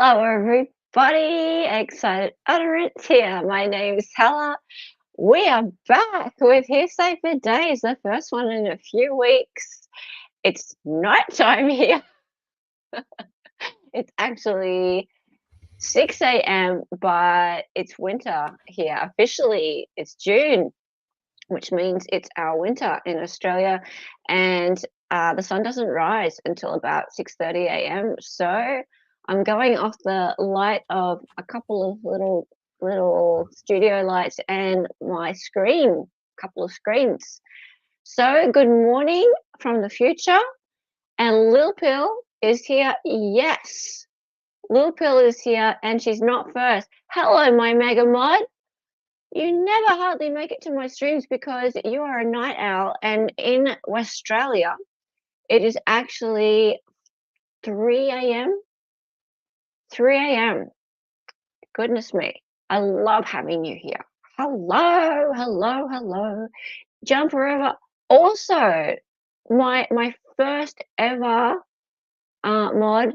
Hello, everybody. Excited Utterance here. My name's Hella. We are back with Hearsay for Days, the first one in a few weeks. It's nighttime here. It's actually 6 a.m., but it's winter here. Officially, it's June, which means it's our winter in Australia, and the sun doesn't rise until about 6:30 a.m. So I'm going off the light of a couple of little studio lights and my screen, couple of screens. So good morning from the future, and Lil Pill is here. Yes, Lil Pill is here, and she's not first. Hello, my mega mod. You never hardly make it to my streams because you are a night owl, and in Australia, it is actually 3 a.m. 3 a.m. Goodness me. I love having you here. Hello, hello, hello. Jump forever. Also, my first ever mod,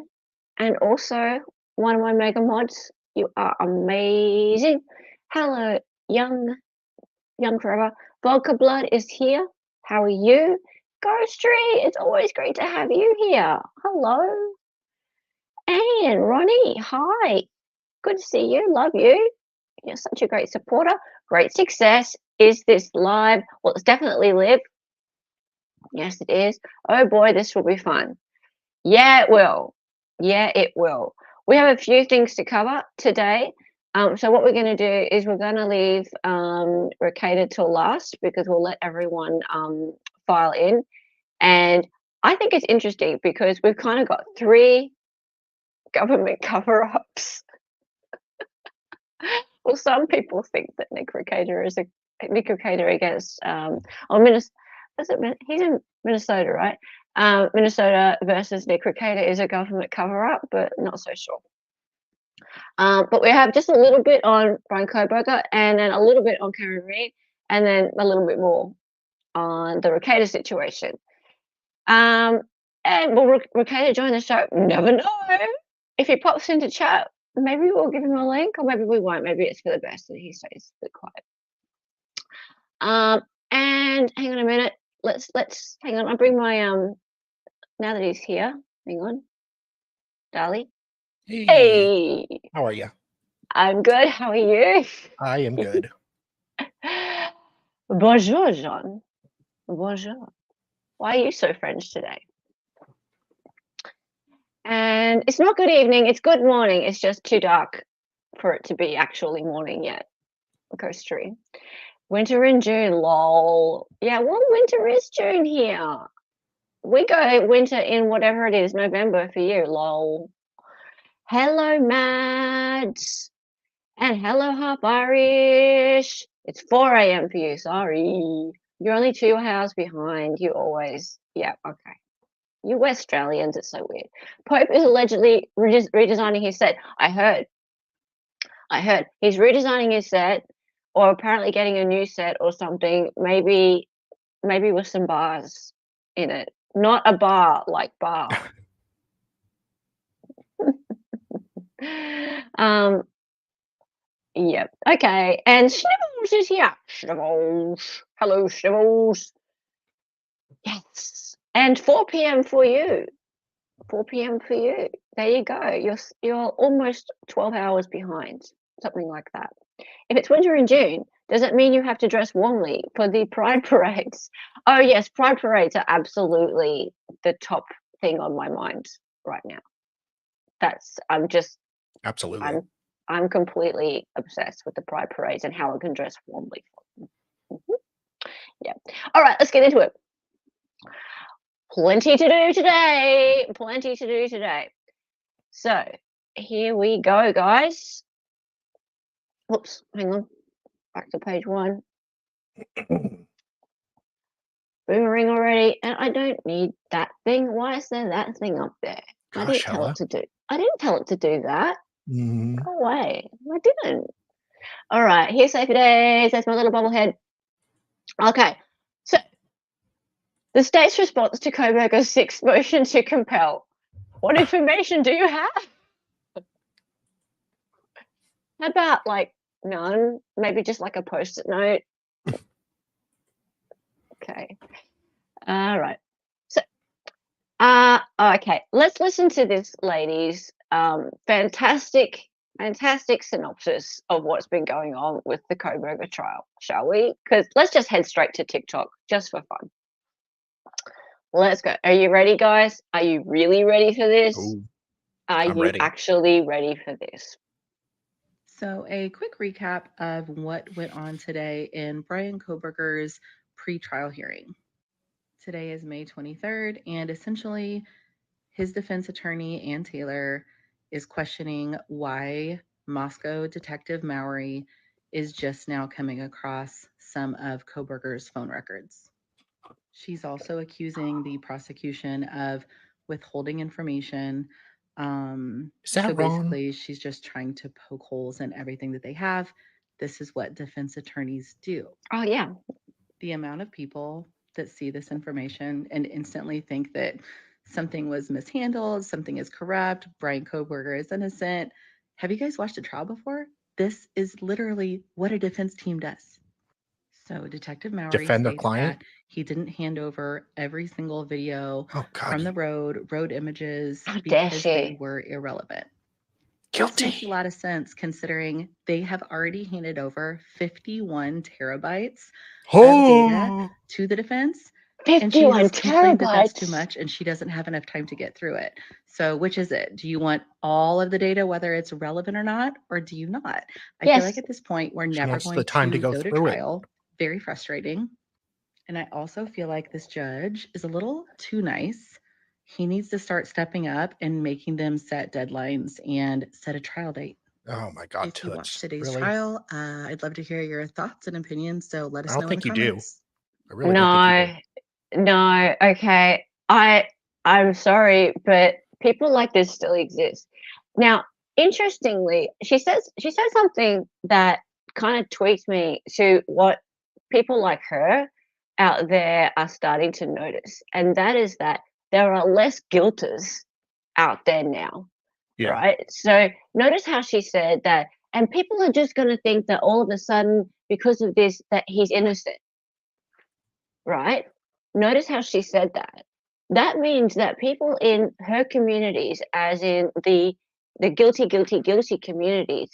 and also one of my mega mods. You are amazing. Hello, young forever. Vodka Blood is here. How are you? Ghost Tree, it's always great to have you here. Hello. And Ronnie, hi. Good to see you. Love you. You're such a great supporter. Great success. Is this live? Well, it's definitely live. Yes, it is. Oh boy, this will be fun. Yeah, it will. Yeah, it will. We have a few things to cover today. So what we're going to do is we're going to leave Rekieta till last because we'll let everyone file in. And I think it's interesting because we've kind of got three government cover-ups. Well, some people think that Nick Rekieta against he's in Minnesota, right? Minnesota versus Nick Rekieta is a government cover-up, but not so sure. But we have just a little bit on Bryan Kohberger, and then a little bit on Karenread, and then a little bit more on the Rekieta situation. And will Rekieta join the show? Never know. If he pops into chat, maybe we'll give him a link, or maybe we won't. Maybe it's for the best that he stays a bit quiet. And hang on a minute. Let's hang on. I'll bring my now that he's here. Hang on, Dali. Hey. How are you? I'm good. How are you? I am good. Bonjour, Jean. Bonjour. Why are you so French today? And it's not good evening. It's good morning. It's just too dark for it to be actually morning yet. Ghost Tree. Winter in June, lol. Yeah, well, winter is June here. We go winter in whatever it is, November for you, lol. Hello, Mads. And hello, Half Irish. It's 4 a.m. for you, sorry. You're only 2 hours behind. You always, yeah, okay. You Australians, it's so weird. Pope is allegedly redesigning his set. I heard. He's redesigning his set, or apparently getting a new set or something. Maybe with some bars in it. Not a bar, like bar. Yep. Okay. And Snivels is here. Snivels. Hello, Snivels. Yes. And 4 p.m. for you. 4 p.m. for you. There you go. You're almost 12 hours behind. Something like that. If it's winter in June, does it mean you have to dress warmly for the Pride parades? Oh yes, Pride parades are absolutely the top thing on my mind right now. Absolutely. I'm completely obsessed with the Pride parades and how I can dress warmly for them. Yeah. All right, let's get into it. Plenty to do today. So here we go, guys. Oops, hang on. Back to page 1. Boomerang already, and I don't need that thing. Why is there that thing up there? Gosh, I didn't tell it to do that. Go away. I didn't. All right, Hearsay for Days. That's my little bobblehead. Okay, so the state's response to Kohberger's 6th motion to compel. What information do you have? How about like none? Maybe just like a post-it note. Okay. All right. So, okay. Let's listen to this lady's fantastic synopsis of what's been going on with the Kohberger trial, shall we? Because let's just head straight to TikTok just for fun. Let's go. Are you ready, guys? Are you really ready for this? Ooh, Are I'm you ready. actually ready for this? So, a quick recap of what went on today in Bryan Kohberger's pre-trial hearing. Today is May 23rd, and essentially, his defense attorney, Ann Taylor, is questioning why Moscow Detective Mowry is just now coming across some of Kohberger's phone records. She's also accusing the prosecution of withholding information. Is that so wrong? basically, she's just trying to poke holes in everything that they have. This is what defense attorneys do. Oh, yeah. The amount of people that see this information and instantly think that something was mishandled, something is corrupt, Bryan Kohberger is innocent. Have you guys watched a trial before? This is literally what a defense team does. So Detective Mowry Defend their states client? that he didn't hand over every single video Oh, God. from the road images, How dare because they she? were irrelevant. Guilty. This makes a lot of sense considering they have already handed over 51 terabytes of data to the defense. And she 51 has complained that that's too terabytes. much and she doesn't have enough time to get through it. So which is it? Do you want all of the data, whether it's relevant or not, or do you not? I feel like Yes. at this point, we're She never wants going the time to to go go to through it. trial. Very frustrating. And I also feel like this judge is a little too nice. He needs to start stepping up and making them set deadlines and set a trial date. Oh, my God, If you watched Toots. today's Really? trial, I'd love to hear your thoughts and opinions. So let I us don't know in the think you do. comments. I really don't think you do. No. Okay. I'm sorry, but people like this still exist. Now, interestingly, she said something that kind of tweaks me to what people like her out there are starting to notice, and that is that there are less guilters out there now. Yeah. Right? So notice how she said that, and people are just going to think that all of a sudden, because of this, that he's innocent. Right? Notice how she said that. That means that people in her communities, as in the guilty communities,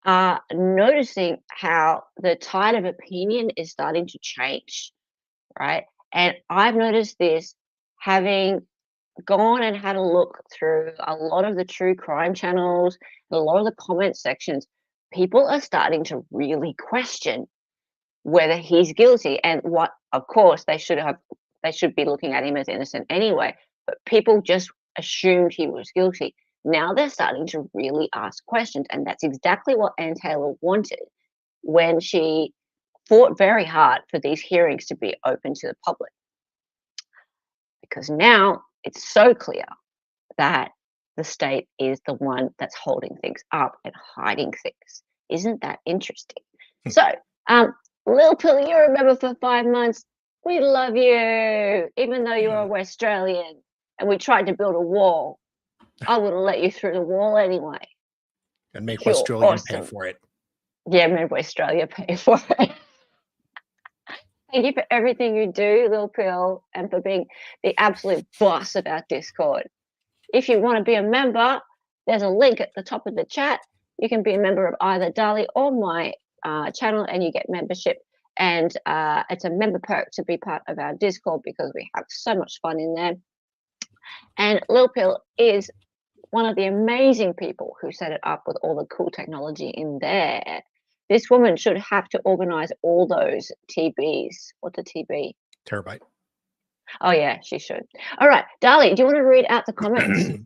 are noticing how the tide of opinion is starting to change, right? And I've noticed this having gone and had a look through a lot of the true crime channels, a lot of the comment sections. People are starting to really question whether he's guilty, and what, of course, they should be looking at him as innocent anyway, but people just assumed he was guilty. Now they're starting to really ask questions, and that's exactly what Ann Taylor wanted when she fought very hard for these hearings to be open to the public, because now it's so clear that the state is the one that's holding things up and hiding things. Isn't that interesting? So, Lil Pill, you remember for 5 months, we love you, even though you're a Australian, and we tried to build a wall. I wouldn't let you through the wall anyway. And make You're Australia pay awesome. for it. Yeah, maybe Australia pay for it. Thank you for everything you do, Lil Pill, and for being the absolute boss of our Discord. If you want to be a member, there's a link at the top of the chat. You can be a member of either Dali or my channel, and you get membership. And it's a member perk to be part of our Discord because we have so much fun in there. And Lil Pill is one of the amazing people who set it up with all the cool technology in there. This woman should have to organize all those TBs. What's a TB? Terabyte. Oh, yeah, she should. All right, Dali, do you want to read out the comments?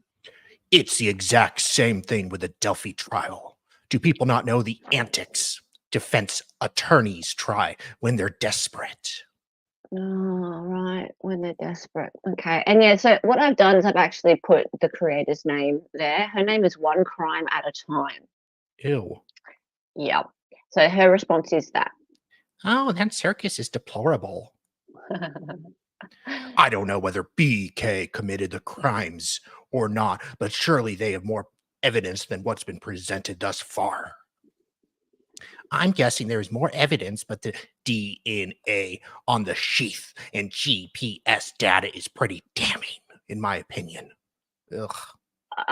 It's the exact same thing with the Delphi trial. Do people not know the antics defense attorneys try when they're desperate? Oh, right, when they're desperate. Okay, and yeah, so what I've done is I've actually put the creator's name there. Her name is One Crime at a Time. Ew. Yep. So her response is that. Oh, that circus is deplorable. I don't know whether BK committed the crimes or not, but surely they have more evidence than what's been presented thus far. I'm guessing there is more evidence, but the DNA on the sheath and GPS data is pretty damning, in my opinion. Ugh.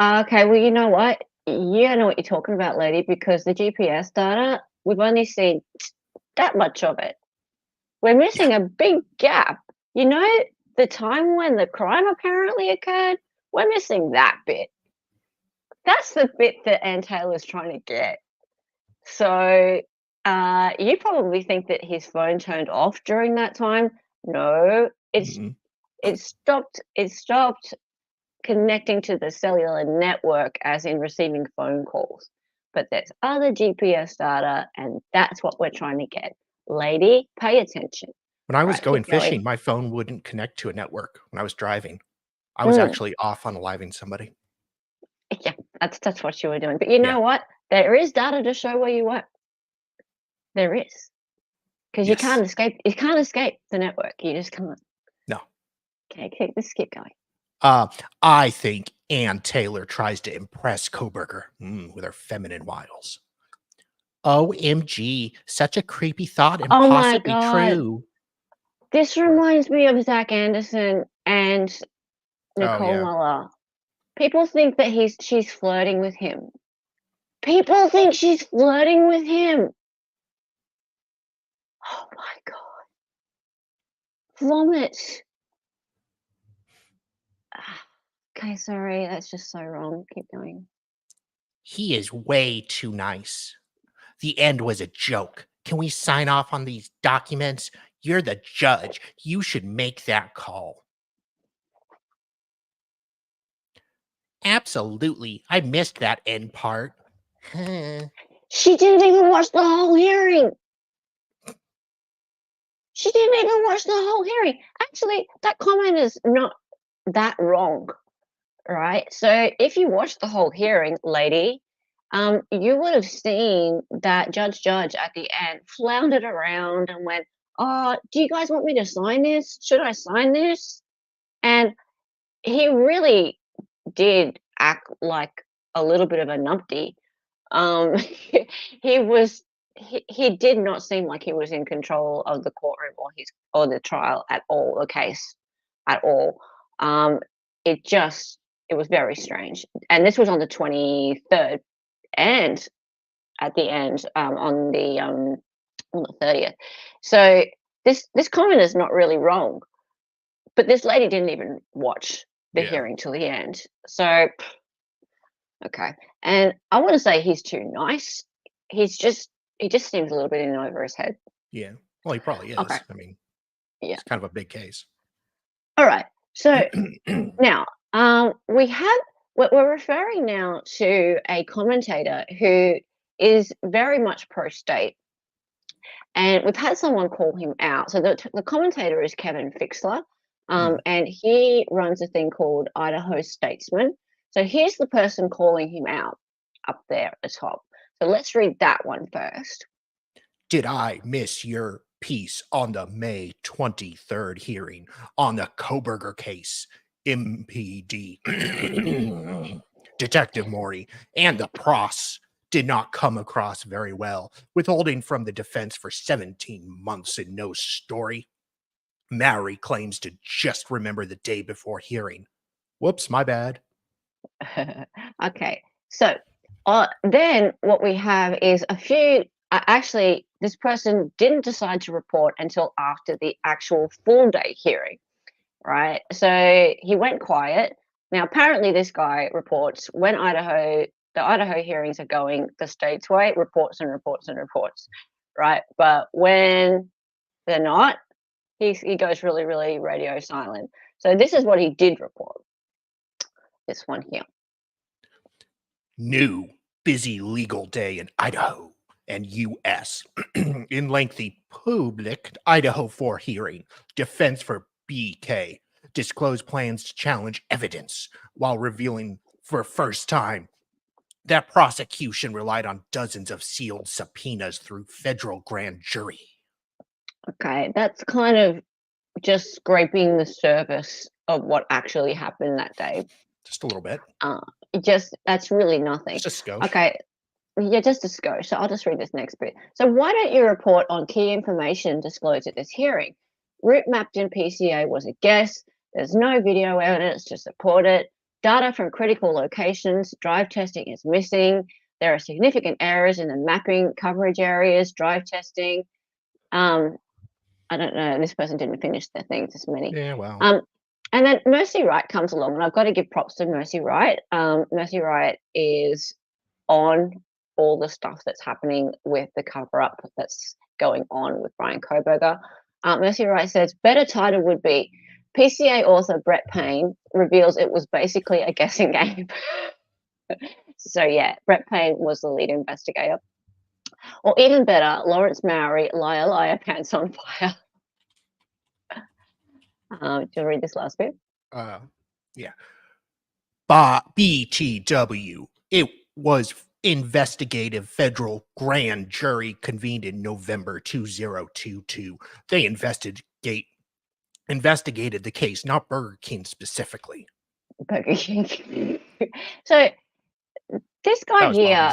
Okay, well, you know what? You don't know what you're talking about, lady, because the GPS data, we've only seen that much of it. We're missing a big gap. You know, the time when the crime apparently occurred, we're missing that bit. That's the bit that Ann Taylor's trying to get. So you probably think that his phone turned off during that time. No, Mhm. it stopped connecting to the cellular network, as in receiving phone calls. But there's other GPS data, and that's what we're trying to get. Lady, pay attention. When I was Right, going keep going. fishing, my phone wouldn't connect to a network when I was driving. I was Mm, actually off unaliving somebody. yeah, that's what you were doing. But you Yeah. know what? There is data to show where you were. There is. Because you Yes. can't escape the network. You just can't. No. Okay, let's keep going. I think Ann Taylor tries to impress Kohberger with her feminine wiles. OMG, such a creepy thought and Oh my possibly God. true. This What? reminds me of Zach Anderson and Oh, Nicole yeah. Muller. People think that she's flirting with him. People think she's flirting with him. Oh my God. Vomit. Okay, sorry. That's just so wrong. Keep going. He is way too nice. The end was a joke. Can we sign off on these documents? You're the judge. You should make that call. Absolutely. I missed that end part. She didn't even watch the whole hearing. She didn't even watch the whole hearing. Actually, that comment is not that wrong, right? So if you watched the whole hearing, lady, you would have seen that Judge at the end floundered around and went, "Oh, do you guys want me to sign this? Should I sign this?" And he really did act like a little bit of a numpty. He was he did not seem like he was in control of the courtroom or the trial at all, the case at all. Um, it was very strange. And this was on the 23rd, and at the end, on the 30th. So this comment is not really wrong, but this lady didn't even watch the Yeah. hearing till the end. So okay. And I want to say he's too nice. He just seems a little bit in over his head. Yeah. Well, he probably is. Okay. I mean, Yeah. it's kind of a big case. All right. So now we're referring now to a commentator who is very much pro-state, and we've had someone call him out. So the commentator is Kevin Fixler, and he runs a thing called Idaho Statesman. So here's the person calling him out up there at the top. So let's read that one first. Did I miss your piece on the May 23rd hearing on the Kohberger case? MPD Detective Maury and the pros did not come across very well, withholding from the defense for 17 months and no story. Mary claims to just remember the day before hearing. Whoops, my bad. Okay. So then what we have is a few. Actually, this person didn't decide to report until after the actual full day hearing, right? So he went quiet. Now, apparently, this guy reports when the Idaho hearings are going the state's way, reports and reports and reports, right? But when they're not, he goes really, really radio silent. So this is what he did report. This one here. New busy legal day in Idaho and U.S. in lengthy public Idaho 4 hearing. Defense for BK disclosed plans to challenge evidence while revealing for first time that prosecution relied on dozens of sealed subpoenas through federal grand jury. Okay, that's kind of just scraping the surface of what actually happened that day. Just a little bit. That's really nothing. Just a skosh. Okay, yeah, just a skosh. So I'll just read this next bit. So why don't you report on key information disclosed at this hearing? Route mapped in PCA was a guess. There's no video evidence to support it. Data from critical locations, drive testing is missing. There are significant errors in the mapping coverage areas, drive testing. I don't know, this person didn't finish their thing, this many. Yeah, well. And then Mercy Wright comes along, and I've got to give props to Mercy Wright. Mercy Wright is on all the stuff that's happening with the cover-up that's going on with Bryan Kohberger. Mercy Wright says, better title would be, PCA author Brett Payne reveals it was basically a guessing game. So yeah, Brett Payne was the lead investigator. Or even better, Lawrence Mowry, liar, liar, pants on fire. Do you read this last bit? Yeah. BTW. It was investigative federal grand jury convened in November 2022. They investigated the case, not Burger King specifically. Burger King. So this guy here,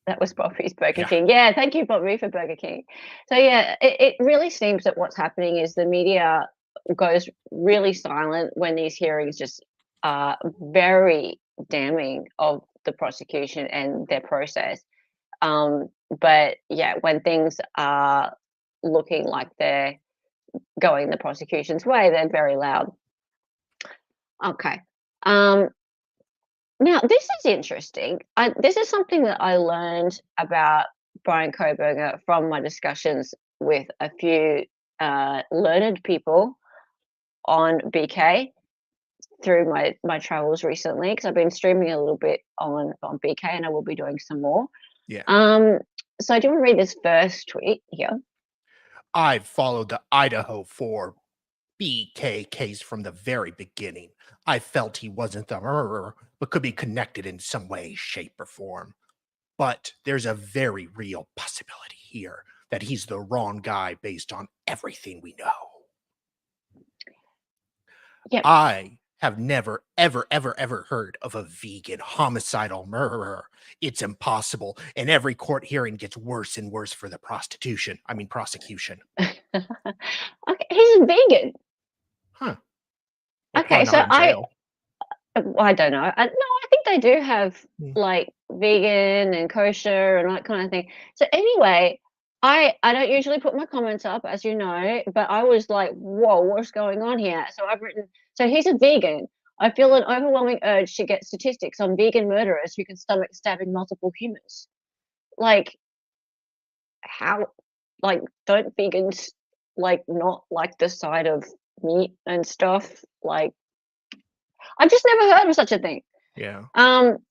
that was Bobby's Burger King. Yeah, thank you, Bobby, for Burger King. So yeah, it really seems that what's happening is the media goes really silent when these hearings just are very damning of the prosecution and their process. But yeah, when things are looking like they're going the prosecution's way, they're very loud. Okay. Now, this is interesting. This is something that I learned about Bryan Kohberger from my discussions with a few learned people on BK through my travels recently, because I've been streaming a little bit on BK, and I will be doing some more. Yeah. So do you want to read this first tweet here? I've followed the Idaho 4 BK case from the very beginning. I felt he wasn't the murderer, but could be connected in some way, shape, or form. But there's a very real possibility here that he's the wrong guy based on everything we know. Yep. I have never, ever, ever, ever heard of a vegan homicidal murderer. It's impossible, and every court hearing gets worse and worse for the prosecution. Okay, he's a vegan. Huh. Well, Okay, so I don't know. No, I think they do have like vegan and kosher and that kind of thing. So anyway, I don't usually put my comments up, as you know, but I was like, whoa, what's going on here? So I've written, so he's a vegan. I feel an overwhelming urge to get statistics on vegan murderers who can stomach stabbing multiple humans. Like, how, like, don't vegans like not like the side of meat and stuff? Like, I've just never heard of such a thing. Yeah.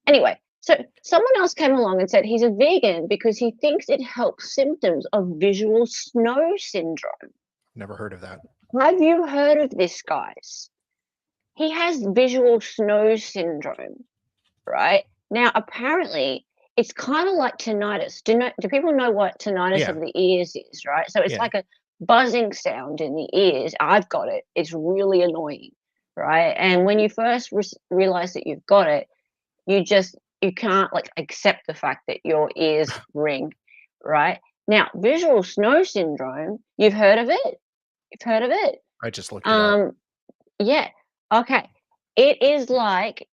Anyway, so someone else came along and said he's a vegan because he thinks it helps symptoms of visual snow syndrome. Never heard of that. Have you heard of this, guys? He has visual snow syndrome, right? Now, apparently, it's kind of like tinnitus. Do people know what tinnitus of the ears is, right? So it's like a buzzing sound in the ears. I've got it. It's really annoying, right? And when you first realize that you've got it, you can't like accept the fact that your ears ring, right? Now, visual snow syndrome, you've heard of it? You've heard of it? I just looked it up. Yeah. Okay. It is like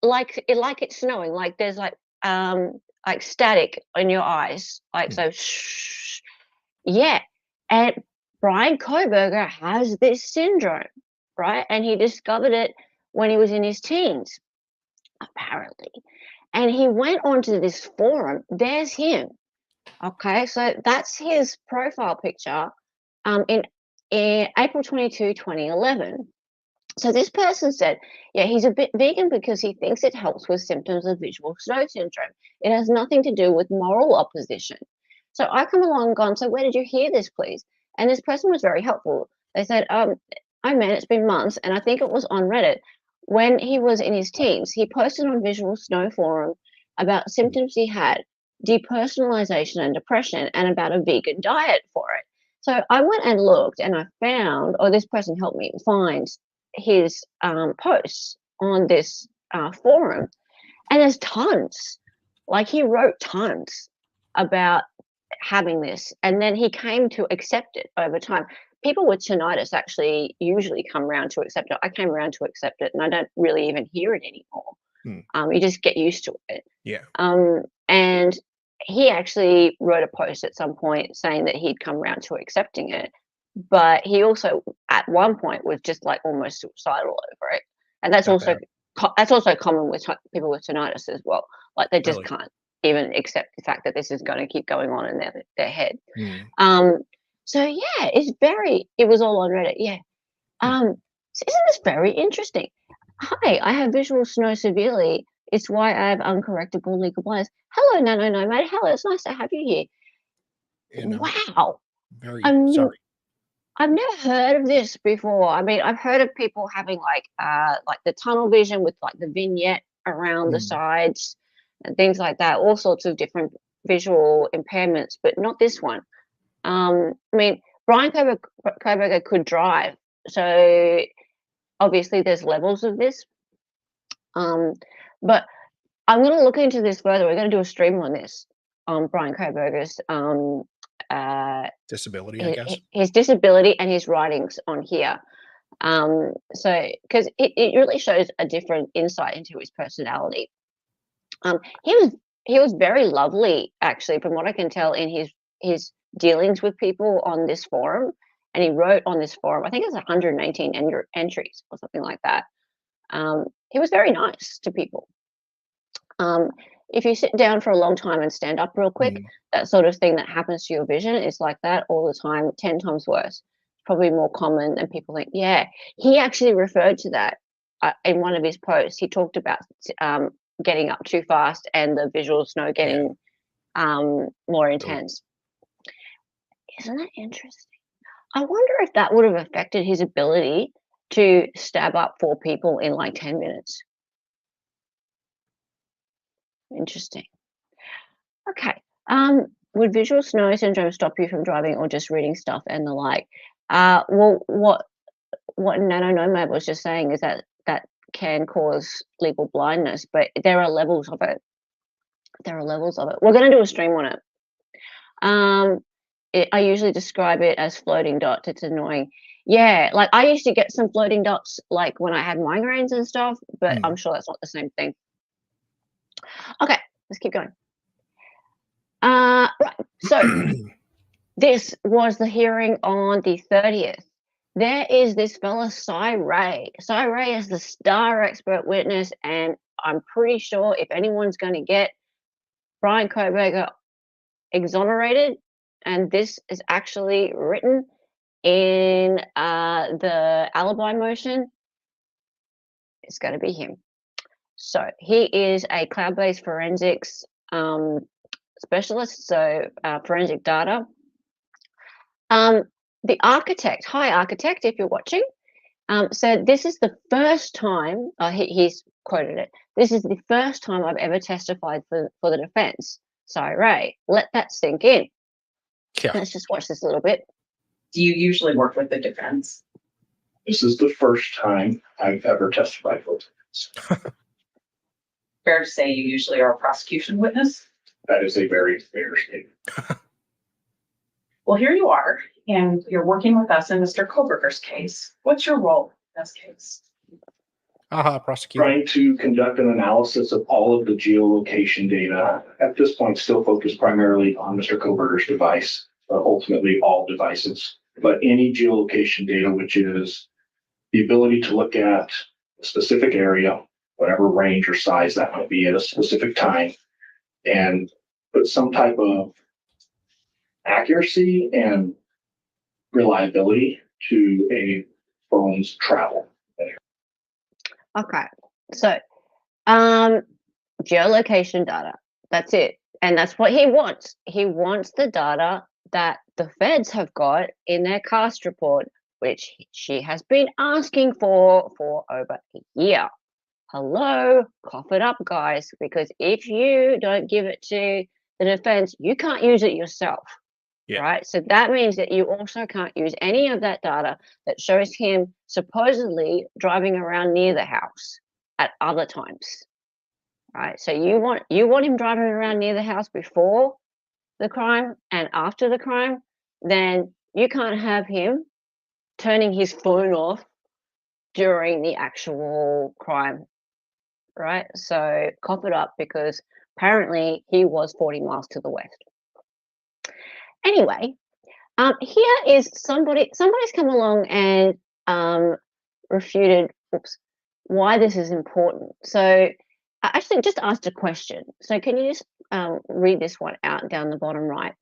it's snowing. Like there's like static in your eyes. Like so. Shh. Yeah. And Bryan Kohberger has this syndrome, right? And he discovered it when he was in his teens, apparently. And he went onto this forum. There's him. Okay, so that's his profile picture in April 22, 2011. So this person said, yeah, he's a bit vegan because he thinks it helps with symptoms of visual snow syndrome. It has nothing to do with moral opposition. So I come along and gone, so where did you hear this, please? And this person was very helpful. They said, oh man, it's been months, and I think it was on Reddit. When he was in his teens, he posted on Visual Snow Forum about symptoms he had, depersonalization and depression, and about a vegan diet for it. So I went and looked, and I found, or this person helped me find his posts on this forum, and there's tons. Like, he wrote tons about having this, and then he came to accept it over time. People with tinnitus actually usually come around to accept it. I came around to accept it, and I don't really even hear it anymore. You just get used to it. Yeah. And he actually wrote a post at some point saying that he'd come around to accepting it, but he also at one point was just like almost suicidal over it, and that's Okay. also common with people with tinnitus as well. Like, they just Really? can't even accept the fact that this is going to keep going on in their head. So yeah, it was all on Reddit. Yeah. So isn't this very interesting? Hi, I have visual snow severely. It's why I have uncorrectable legal blindness. Hello, Nano Nomad. Hello, it's nice to have you here. You know, Wow. very I'm sorry. I've never heard of this before. I mean, I've heard of people having like the tunnel vision with like the vignette around the sides and things like that, all sorts of different visual impairments, but not this one. I mean, Bryan Kohberger could drive, so obviously there's levels of this. But I'm going to look into this further. We're going to do a stream on this, on Bryan Kohberger's Disability, I guess. his disability and his writings on here. So because it really shows a different insight into his personality. He was very lovely, actually, from what I can tell, in his dealings with people on this forum. And he wrote on this forum, I think it's 118 entries or something like that. He was very nice to people. If you sit down for a long time and stand up real quick, that sort of thing that happens to your vision is like that all the time, 10 times worse. Probably more common than people think. Yeah, he actually referred to that in one of his posts. He talked about getting up too fast and the visual snow getting more intense. Isn't that interesting? I wonder if that would have affected his ability to stab up 4 people in like 10 minutes. Interesting. Okay. Would visual snow syndrome stop you from driving or just reading stuff and the like? Well, what Nano Nomad was just saying is that can cause legal blindness, but there are levels of it. We're going to do a stream on it. I usually describe it as floating dots. It's annoying. Yeah, like I used to get some floating dots like when I had migraines and stuff, but I'm sure that's not the same thing. Okay, let's keep going. Right, so this was the hearing on the 30th. There is this fella, Cy Ray. Cy Ray is the star expert witness, and I'm pretty sure if anyone's going to get Bryan Kohberger exonerated, and this is actually written in the alibi motion, it's going to be him. So he is a cloud-based forensics specialist, so forensic data. The architect, hi architect, if you're watching, said this is the first time, he's quoted it, this is the first time I've ever testified for the defense. Sorry, Ray, let that sink in. Yeah. Let's just watch this a little bit. Do you usually work with the defense? This is the first time I've ever testified for defense. Fair to say you usually are a prosecution witness? That is a very fair statement. Well, here you are, and you're working with us in Mr. Kohberger's case. What's your role in this case? Prosecutor. Trying to conduct an analysis of all of the geolocation data. At this point, still focused primarily on Mr. Kohberger's device, ultimately all devices. But any geolocation data, which is the ability to look at a specific area, whatever range or size that might be at a specific time, and put some type of accuracy and reliability to a phone's travel. Okay, so geolocation data, that's it. And that's what he wants. He wants the data that the feds have got in their cast report, which she has been asking for over a year. Hello, cough it up, guys, because if you don't give it to the defense, you can't use it yourself. Yeah. Right? So that means that you also can't use any of that data that shows him supposedly driving around near the house at other times. right? So you want him driving around near the house before the crime and after the crime, then you can't have him turning his phone off during the actual crime, right? So cop it up, because apparently he was 40 miles to the west. Anyway, here is somebody's come along and refuted why this is important. So I actually just asked a question. So can you just read this one out down the bottom right?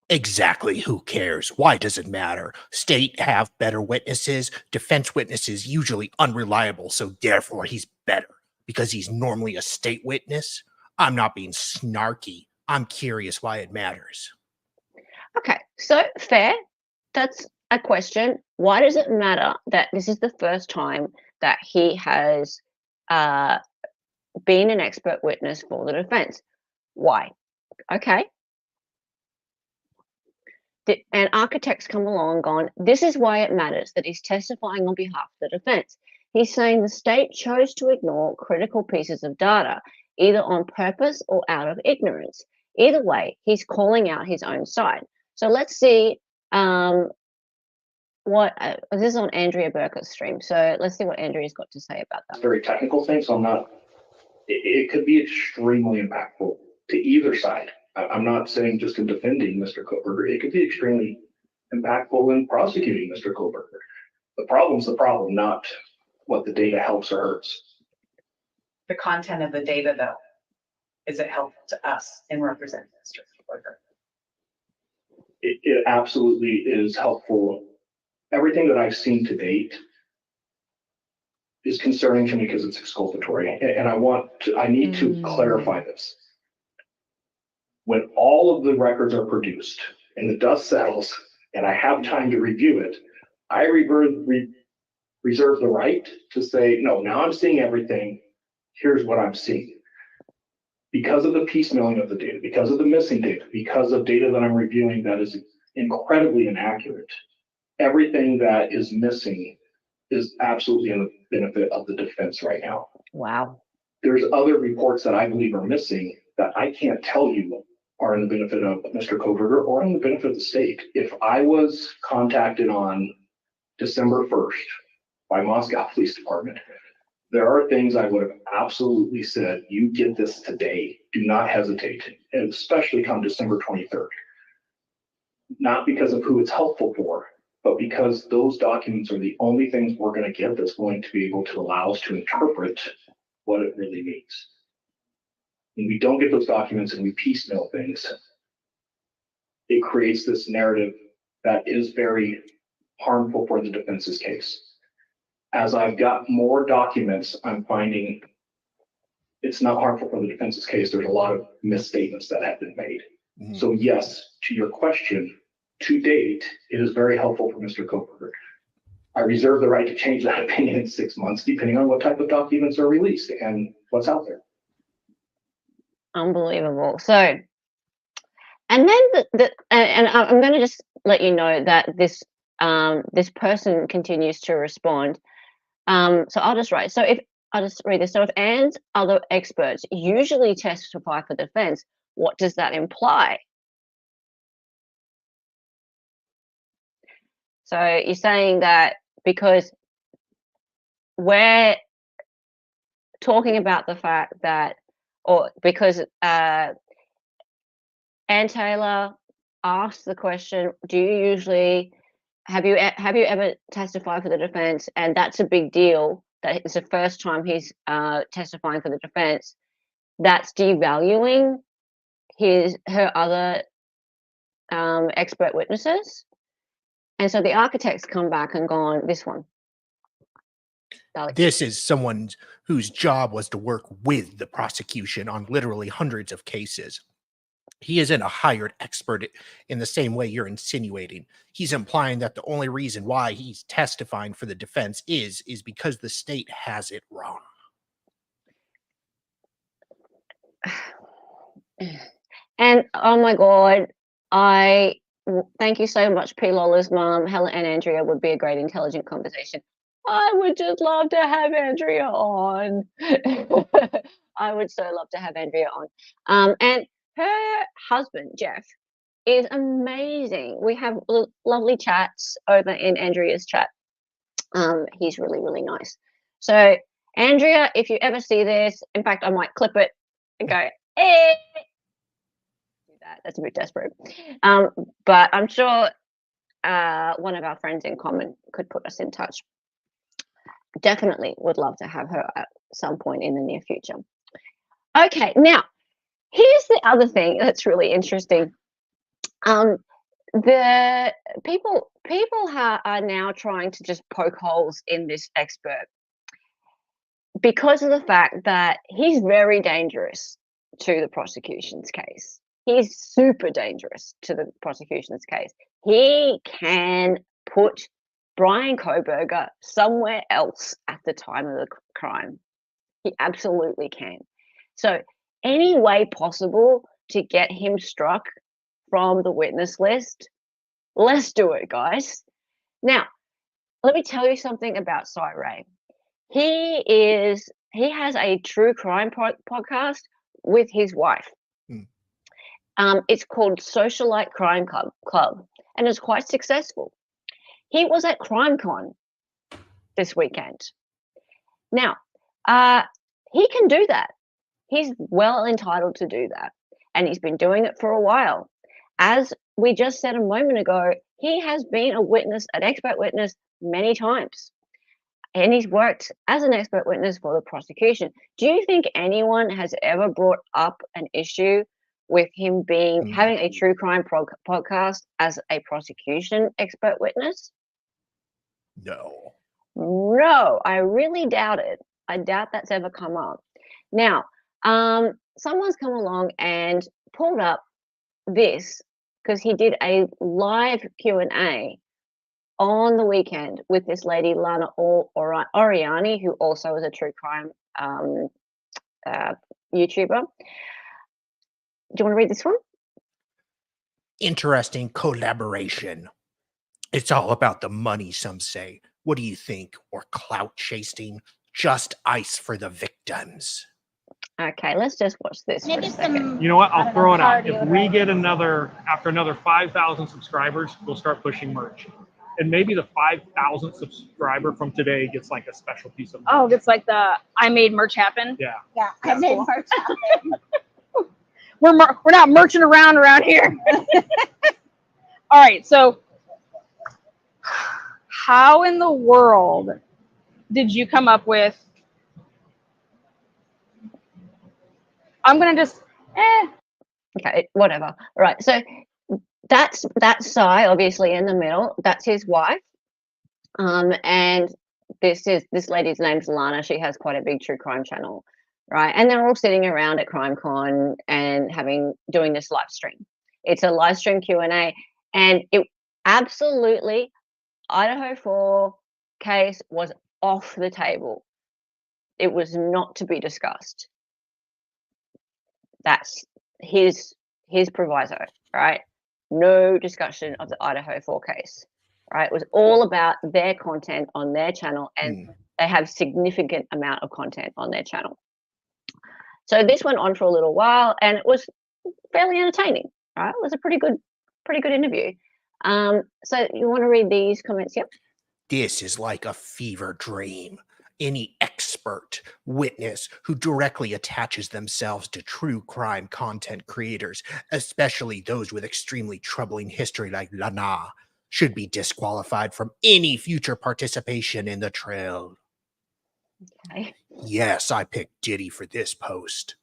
Exactly. Who cares? Why does it matter? State have better witnesses. Defense witnesses usually unreliable, so therefore he's better because he's normally a state witness. I'm not being snarky. I'm curious why it matters. Okay, so fair. That's a question. Why does it matter that this is the first time that he has been an expert witness for the defense? Why? Okay. And architects come along and gone, this is why it matters that he's testifying on behalf of the defense. He's saying the state chose to ignore critical pieces of data, either on purpose or out of ignorance. Either way, he's calling out his own side. So let's see what this is on Andrea Burke's stream. So let's see what Andrea's got to say about that. Very technical thing, so I'm not, it could be extremely impactful to either side. I'm not saying just in defending Mr. Kohberger, it could be extremely impactful in prosecuting Mr. Kohberger. The problem's the problem, not what the data helps or hurts. The content of the data, though, is it helpful to us in representing Mr. Kohberger? It absolutely is helpful. Everything that I've seen to date is concerning to me because it's exculpatory, and I need to clarify this. When all of the records are produced and the dust settles and I have time to review it, I reserve the right to say, no, now I'm seeing everything. Here's what I'm seeing. Because of the piecemealing of the data, because of the missing data, because of data that I'm reviewing that is incredibly inaccurate, everything that is missing is absolutely in the benefit of the defense right now. Wow. There's other reports that I believe are missing that I can't tell you are in the benefit of Mr. Kohberger or in the benefit of the state. If I was contacted on December 1st by Moscow Police Department, there are things I would have absolutely said, you get this today, do not hesitate, and especially come December 23rd. Not because of who it's helpful for, but because those documents are the only things we're going to get that's going to be able to allow us to interpret what it really means. When we don't get those documents and we piecemeal things, it creates this narrative that is very harmful for the defense's case. As I've got more documents, I'm finding it's not harmful for the defense's case. There's a lot of misstatements that have been made. Mm-hmm. So yes, to your question, to date, it is very helpful for Mr. Kohberger. I reserve the right to change that opinion in 6 months, depending on what type of documents are released and what's out there. Unbelievable. So, and then and I'm going to just let you know that this this person continues to respond. So I'll just write. So I'll just read this. So if Anne's other experts usually testify for defense, what does that imply? So you're saying that because we're talking about the fact that, or because Anne Taylor asked the question, do you usually, have you ever testified for the defense? And that's a big deal, that it's the first time he's testifying for the defense. That's devaluing her other expert witnesses. And so the architects come back and gone, this one. This is someone whose job was to work with the prosecution on literally hundreds of cases. He isn't a hired expert in the same way you're insinuating. He's implying that the only reason why he's testifying for the defense is because the state has it wrong. And oh my God, thank you so much, P. Lola's mom. Helen and Andrea would be a great intelligent conversation. I would just love to have Andrea on. I would so love to have Andrea on. And her husband, Jeff, is amazing. We have lovely chats over in Andrea's chat. He's really, really nice. So, Andrea, if you ever see this, in fact, I might clip it and go, hey. That's a bit desperate. But I'm sure one of our friends in common could put us in touch. Definitely would love to have her at some point in the near future. Okay, now here's the other thing that's really interesting. The people are now trying to just poke holes in this expert because of the fact that he's very dangerous to the prosecution's case. He's super dangerous to the prosecution's case. He can put Bryan Kohberger somewhere else at the time of the crime. He absolutely can. So any way possible to get him struck from the witness list, let's do it, guys. Now, let me tell you something about Ray. He has a true crime podcast with his wife. It's called Socialite Crime Club, and it's quite successful. He was at CrimeCon this weekend. Now, he can do that. He's well entitled to do that, and he's been doing it for a while. As we just said a moment ago, he has been an expert witness many times, and he's worked as an expert witness for the prosecution. Do you think anyone has ever brought up an issue with him having a true crime podcast as a prosecution expert witness? No, I really doubt it. I doubt that's ever come up. Now, someone's come along and pulled up this because he did a live Q&A on the weekend with this lady, Lana Oriani, who also is a true crime YouTuber. Do you want to read this one? Interesting collaboration. It's all about the money, some say. What do you think? Or clout chasing? Just ice for the victims. Okay, let's just watch this for a second. You know what? I'll throw it out. If we get after another 5,000 subscribers, we'll start pushing merch. And maybe the 5,000th subscriber from today gets like a special piece of merch. Oh, it's like I made merch happen. Yeah. Yeah, I made merch happen. We're not merching around here. All right, so how in the world did you come up with? I'm gonna just Okay, whatever. All right, so that's Sai, obviously in the middle. That's his wife, and this lady's name's Lana. She has quite a big true crime channel, right? And they're all sitting around at CrimeCon and doing this live stream. It's a live stream Q&A, and it absolutely Idaho 4 case was off the table. It was not to be discussed. That's his proviso, right? No discussion of the Idaho 4 case, right? It was all about their content on their channel, and they have significant amount of content on their channel. So this went on for a little while, and it was fairly entertaining, right? It was a pretty good interview. So you want to read these comments? Yep. This is like a fever dream. Any expert witness who directly attaches themselves to true crime content creators, especially those with extremely troubling history like Lana, should be disqualified from any future participation in the trail. Okay. Yes, I picked Diddy for this post.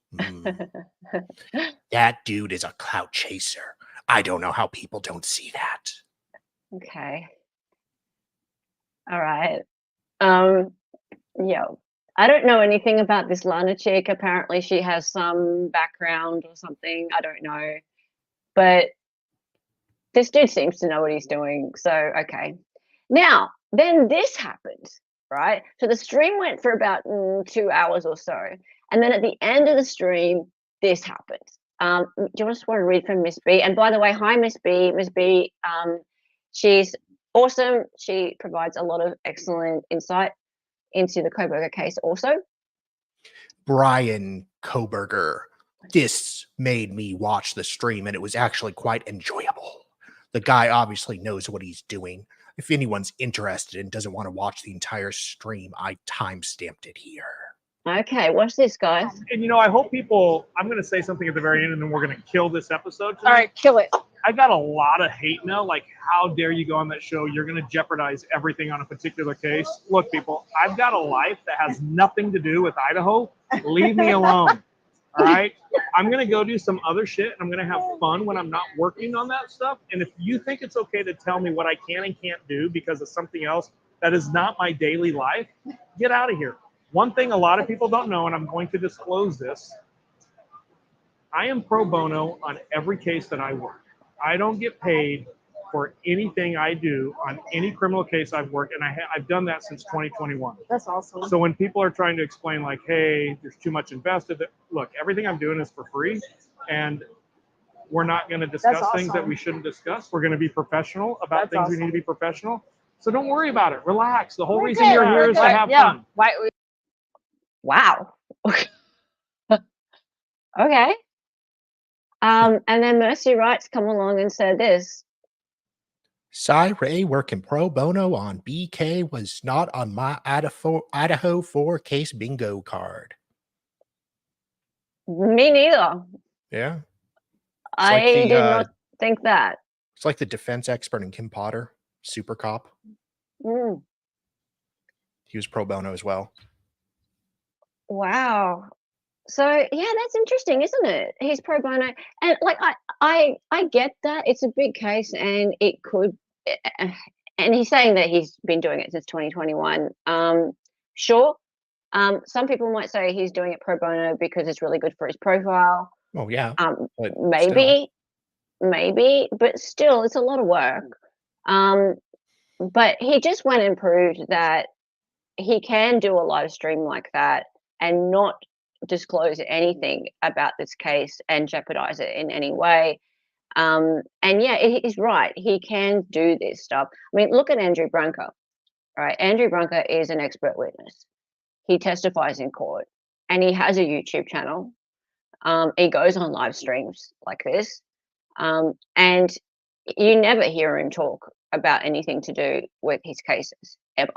That dude is a clout chaser. I don't know how people don't see that. Okay. All right. I don't know anything about this Lana chick. Apparently she has some background or something. I don't know. But this dude seems to know what he's doing. So, okay. Now, then this happened, right? So the stream went for about 2 hours or so. And then at the end of the stream, this happened. Do you just want to read from Miss B? And by the way, hi, Miss B. Miss B, she's awesome. She provides a lot of excellent insight into the Kohberger case also. Bryan Kohberger. This made me watch the stream, and it was actually quite enjoyable. The guy obviously knows what he's doing. If anyone's interested and doesn't want to watch the entire stream, I time-stamped it here. Okay, watch this, guys. And I hope people. I'm going to say something at the very end, and then we're going to kill this episode tonight. All right, kill it. I got a lot of hate mail. Like, how dare you go on that show? You're going to jeopardize everything on a particular case. Look, people, I've got a life that has nothing to do with Idaho. Leave me alone. All right. I'm going to go do some other shit, and I'm going to have fun when I'm not working on that stuff. And if you think it's okay to tell me what I can and can't do because of something else that is not my daily life, get out of here. One thing a lot of people don't know, and I'm going to disclose this, I am pro bono on every case that I work. I don't get paid for anything I do on any criminal case I've worked, and I've done that since 2021. That's awesome. So when people are trying to explain like, hey, there's too much invested, look, everything I'm doing is for free, and we're not going to discuss things that we shouldn't discuss. We're going to be professional about things we need to be professional. So don't worry about it. Relax. The whole reason you're here is to have fun. Wow. Okay. And then Mercy Wrights come along and said this. Cy Ray working pro bono on BK was not on my Idaho 4 case bingo card. Me neither. Yeah. I did not think that. It's like the defense expert in Kim Potter, Super Cop. Mm. He was pro bono as well. Wow. So yeah, that's interesting, isn't it? He's pro bono, and like I get that it's a big case, and it could, and he's saying that he's been doing it since 2021. Sure. Some people might say he's doing it pro bono because it's really good for his profile. Oh yeah. Maybe, but still, it's a lot of work. But he just went and proved that he can do a live stream like that and not disclose anything about this case and jeopardize it in any way. And yeah, he's right. He can do this stuff. I mean, look at Andrew Branca, right? Andrew Branca is an expert witness. He testifies in court, and he has a YouTube channel. He goes on live streams like this, and you never hear him talk about anything to do with his cases, ever.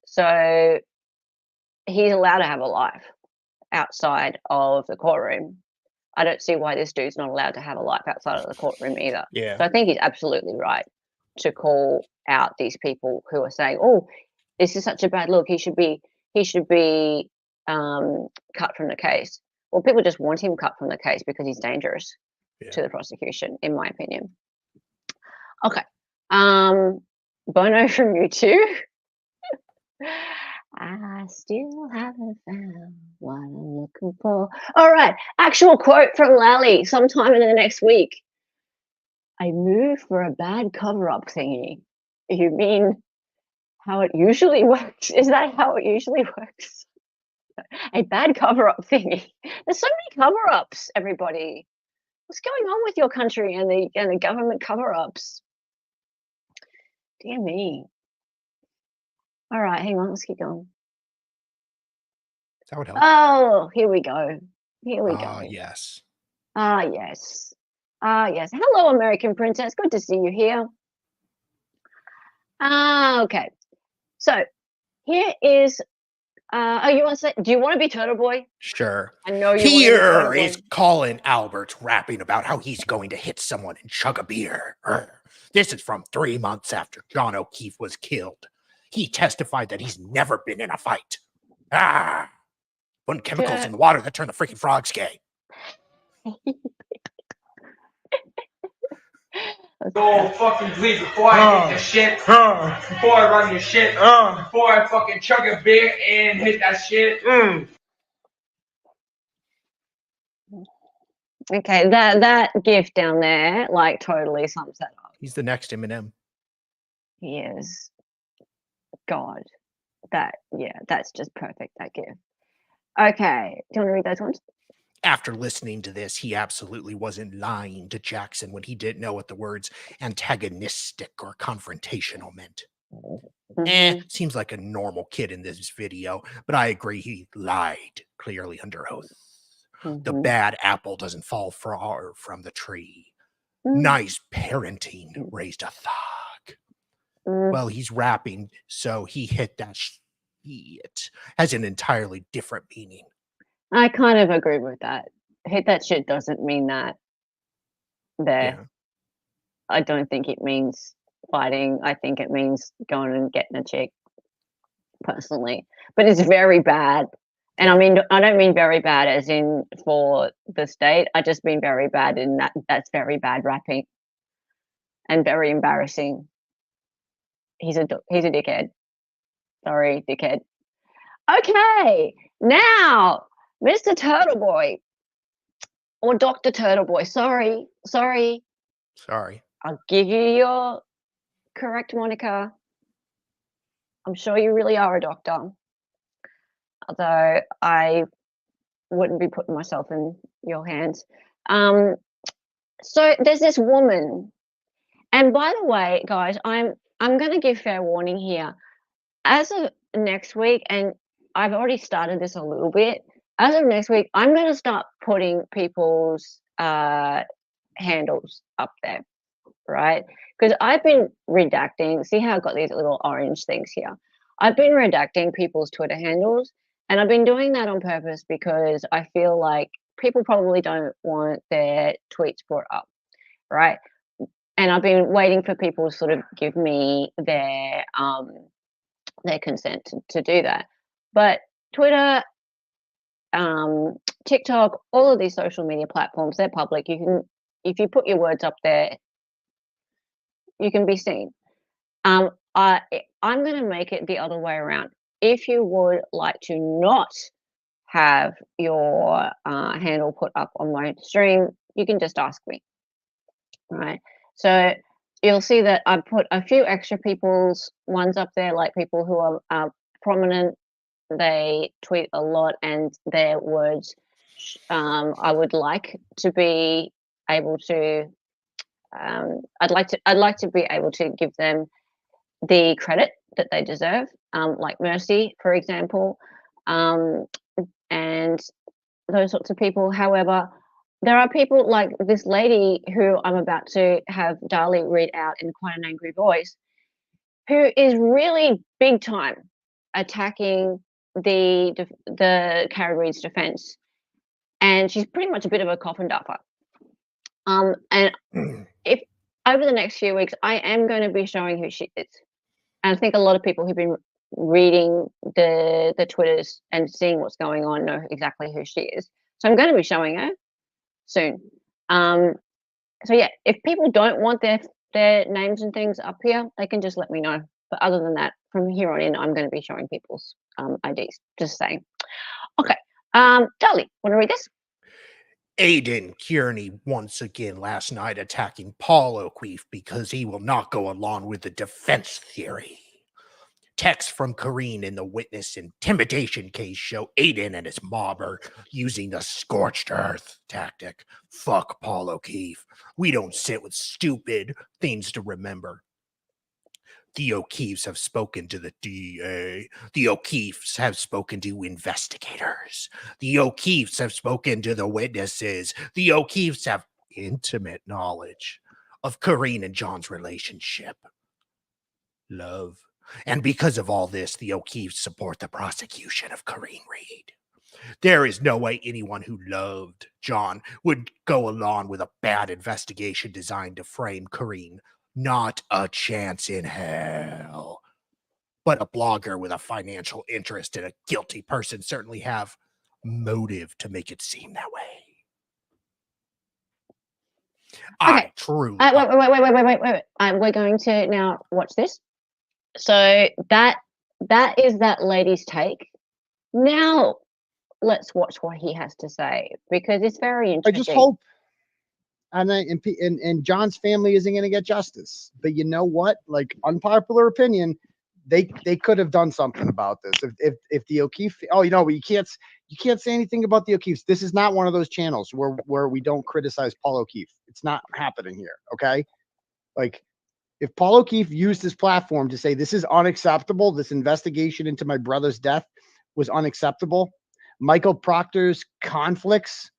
So he's allowed to have a life outside of the courtroom. I don't see why this dude's not allowed to have a life outside of the courtroom either. Yeah. So I think he's absolutely right to call out these people who are saying, "Oh, this is such a bad look. He should be cut from the case." Well, people just want him cut from the case because he's dangerous to the prosecution, in my opinion. Okay. Bono from you too. I still haven't found what I'm looking for. All right. Actual quote from Lally sometime in the next week. I moved for a bad cover-up thingy. You mean how it usually works? Is that how it usually works? A bad cover-up thingy. There's so many cover-ups, everybody. What's going on with your country and the government cover-ups? Dear me. All right, hang on, let's keep going. That would help. Oh, here we go. Yes. Yes. Yes. Hello, American Princess. Good to see you here. Okay. So here is you want to say, do you want to be Turtle Boy? Sure. I know you Here is Colin Alberts rapping about how he's going to hit someone and chug a beer. This is from 3 months after John O'Keefe was killed. He testified that he's never been in a fight. Putting chemicals in the water that turn the freaking frogs gay. Go fucking please before I hit the shit, before I run your shit, before I fucking chug a beer and hit that shit. Okay, that gift down there like totally sums that up. He's the next Eminem. He is. God, that's just perfect, that gift. Okay, do you want to read those ones? After listening to this, he absolutely wasn't lying to Jackson when he didn't know what the words antagonistic or confrontational meant. Mhm. Seems like a normal kid in this video, but I agree he lied clearly under oath. The Mhm. bad apple doesn't fall far from the tree. Mm. Nice parenting raised a thug. Mm. Well, he's rapping, so he hit that shit. Has an entirely different meaning. I kind of agree with that. Hit that shit doesn't mean that there. Yeah. I don't think it means fighting. I think it means going and getting a chick, personally. But it's very bad. And I mean, I don't mean very bad as in for the state. I just mean very bad in that that's very bad rapping and very embarrassing. He's a dickhead. Sorry, dickhead. Okay, now, Mr. Turtle Boy or Dr. Turtle Boy. Sorry. Sorry. I'll give you your correct moniker. I'm sure you really are a doctor. Although I wouldn't be putting myself in your hands. So there's this woman, and by the way, guys, I'm going to give fair warning here. As of next week, and I've already started this a little bit. As of next week, I'm going to start putting people's handles up there, right? Because I've been redacting. See how I've got these little orange things here? I've been redacting people's Twitter handles, and I've been doing that on purpose because I feel like people probably don't want their tweets brought up, right? And I've been waiting for people to sort of give me their consent to do that. But Twitter, TikTok, all of these social media platforms, they're public. You can, if you put your words up there, you can be seen. I'm going to make it the other way around. If you would like to not have your handle put up on my stream, you can just ask me. Right. So you'll see that I put a few extra people's ones up there, like people who are prominent. They tweet a lot, and their words I would like to be able to. I'd like to be able to give them the credit that they deserve, like Mercy, for example, and those sorts of people. However, there are people like this lady who I'm about to have Dali read out in quite an angry voice, who is really big time attacking the Karen Read's defense, and she's pretty much a bit of a coffin duffer. And if over the next few weeks, I am going to be showing who she is. And I think a lot of people who've been reading the Twitters and seeing what's going on know exactly who she is. So I'm going to be showing her soon. So yeah, if people don't want their names and things up here, they can just let me know. But other than that, from here on in, I'm going to be showing people's IDs. Just saying. Okay, Dolly, want to read this? Aidan Kearney once again last night attacking Paul O'Keefe because he will not go along with the defense theory. Text from Kareen in the witness intimidation case show Aidan and his mob are using the scorched earth tactic. Fuck Paul O'Keefe. We don't sit with stupid things to remember. The O'Keefes have spoken to the DA. The O'Keefes have spoken to investigators. The O'Keefes have spoken to the witnesses. The O'Keefes have intimate knowledge of Kareen and John's relationship. Love. And because of all this, the O'Keefes support the prosecution of Kareen Read. There is no way anyone who loved John would go along with a bad investigation designed to frame Kareen. Not a chance in hell. But a blogger with a financial interest in a guilty person certainly have motive to make it seem that way. Okay. I truly. Wait. We're going to now watch this. So that is that lady's take. Now let's watch what he has to say, because it's very interesting. I just hope, and John's family isn't going to get justice. But you know what? Like, unpopular opinion, they could have done something about this. If the O'Keefe, but you can't say anything about the O'Keefes. This is not one of those channels where we don't criticize Paul O'Keefe. It's not happening here. Okay, like, If Paul O'Keefe used his platform to say this is unacceptable, this investigation into my brother's death was unacceptable, Michael Proctor's conflicts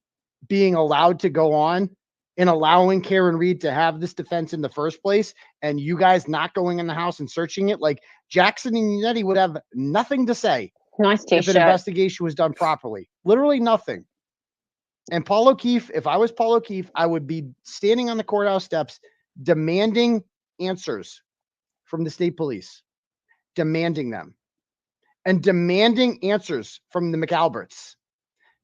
being allowed to go on and allowing Karen Read to have this defense in the first place, and you guys not going in the house and searching it, like Jackson and Unetti would have nothing to say Nice if t-shirt. an investigation was done properly. Literally nothing. And Paul O'Keefe, if I was Paul O'Keefe, I would be standing on the courthouse steps demanding answers from the state police, demanding them, and demanding answers from the McAlberts.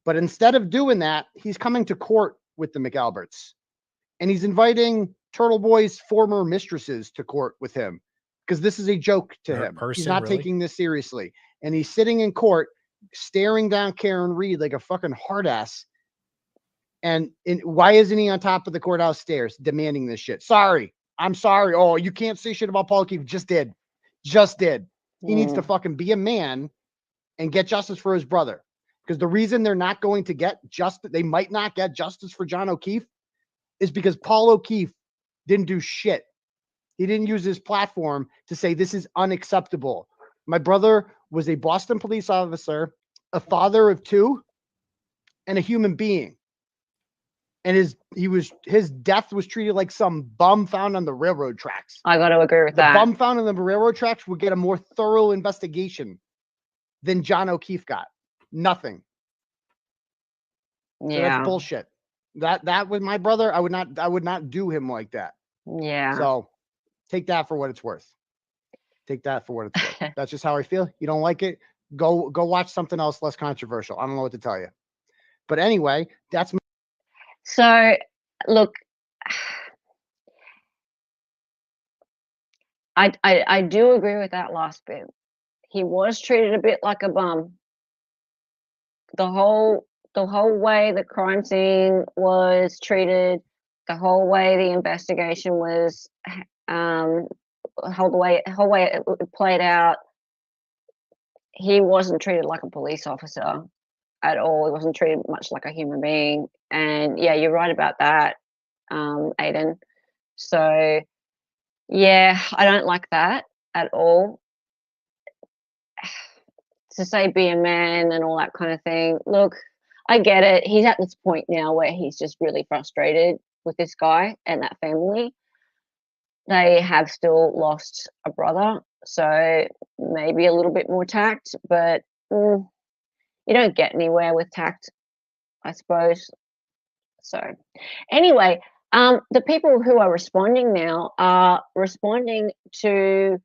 But instead of doing that, he's coming to court with the McAlberts, and he's inviting Turtle Boy's former mistresses to court with him because this is a joke to him. He's not taking this seriously. And he's sitting in court staring down Karen Read like a fucking hard ass. And why isn't he on top of the courthouse stairs demanding this shit? Sorry. I'm sorry. Oh, you can't say shit about Paul O'Keefe. Just did. He needs to fucking be a man and get justice for his brother. Because the reason they're not going to get justice, they might not get justice for John O'Keefe, is because Paul O'Keefe didn't do shit. He didn't use his platform to say this is unacceptable. My brother was a Boston police officer, a father of two, and a human being. And his death was treated like some bum found on the railroad tracks. I got to agree with that. The bum found on the railroad tracks would get a more thorough investigation than John O'Keefe got. Nothing. So Yeah. that's bullshit. That with my brother, I would not do him like that. Yeah. So take that for what it's worth. Take that for what it's worth. That's just how I feel. You don't like it? Go watch something else less controversial. I don't know what to tell you. But anyway, that's So, look, I do agree with that last bit. He was treated a bit like a bum. The whole way the crime scene was treated, the whole way the investigation was, whole way it played out. He wasn't treated like a police officer at all. He wasn't treated much like a human being. And yeah, you're right about that, Aiden. So yeah, I don't like that at all. To say be a man and all that kind of thing. Look, I get it. He's at this point now where he's just really frustrated with this guy and that family. They have still lost a brother, so maybe a little bit more tact, but you don't get anywhere with tact, I suppose. So anyway, the people who are responding now are responding to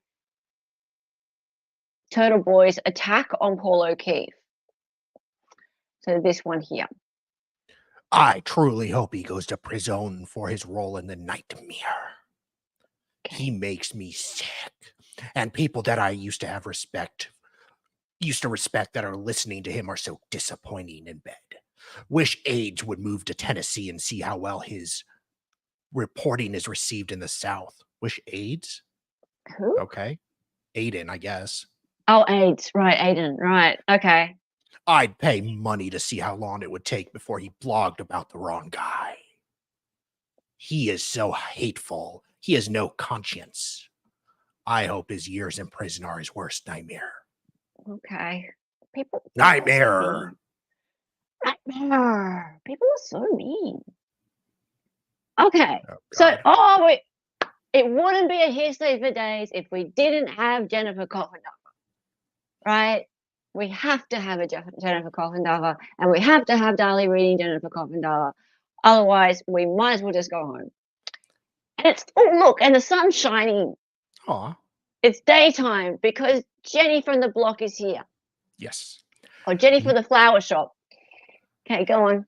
Turtle Boy's attack on Paul O'Keefe. So this one here. I truly hope he goes to prison for his role in the nightmare. Okay. He makes me sick. And people that I used to respect that are listening to him are so disappointing in bed. Wish AIDS would move to Tennessee and see how well his reporting is received in the South. Wish AIDS? Who? Okay. Aiden, I guess. Oh, AIDS. Right, Aiden. Right. Okay. I'd pay money to see how long it would take before he blogged about the wrong guy. He is so hateful. He has no conscience. I hope his years in prison are his worst nightmare. Okay. Nightmare. Nightmare. People are so mean. Okay. Oh, wait. It wouldn't be a hearsay for days if we didn't have Jennifer Kohberger. Right? We have to have a Jennifer Kohberger, and we have to have Darlie reading Jennifer Kohberger. Otherwise, we might as well just go home. And look, and the sun's shining. Aw. It's daytime because Jenny from the block is here. Yes. Or Jenny from the flower shop. Okay, go on.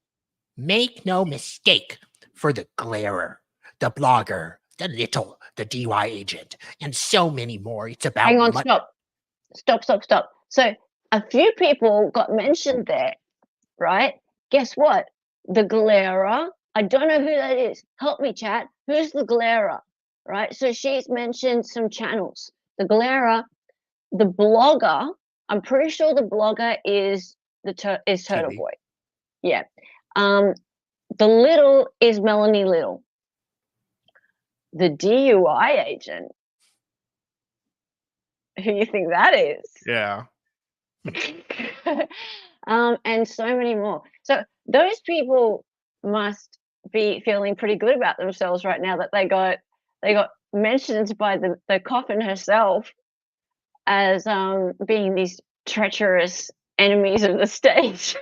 Make no mistake, for the glarer, the blogger, the little, the DY agent, and so many more. It's about. Hang on, stop. So a few people got mentioned there, right? Guess what? The glarer. I don't know who that is. Help me, chat. Who's the glarer? Right? So she's mentioned some channels. The glarer, the blogger. I'm pretty sure the blogger is Turtle Boy. Yeah. The little is Melanie Little. the DUI agent. Who you think that is? Yeah. And so many more. So those people must be feeling pretty good about themselves right now that they got mentioned by the coffin herself as being these treacherous enemies of the state.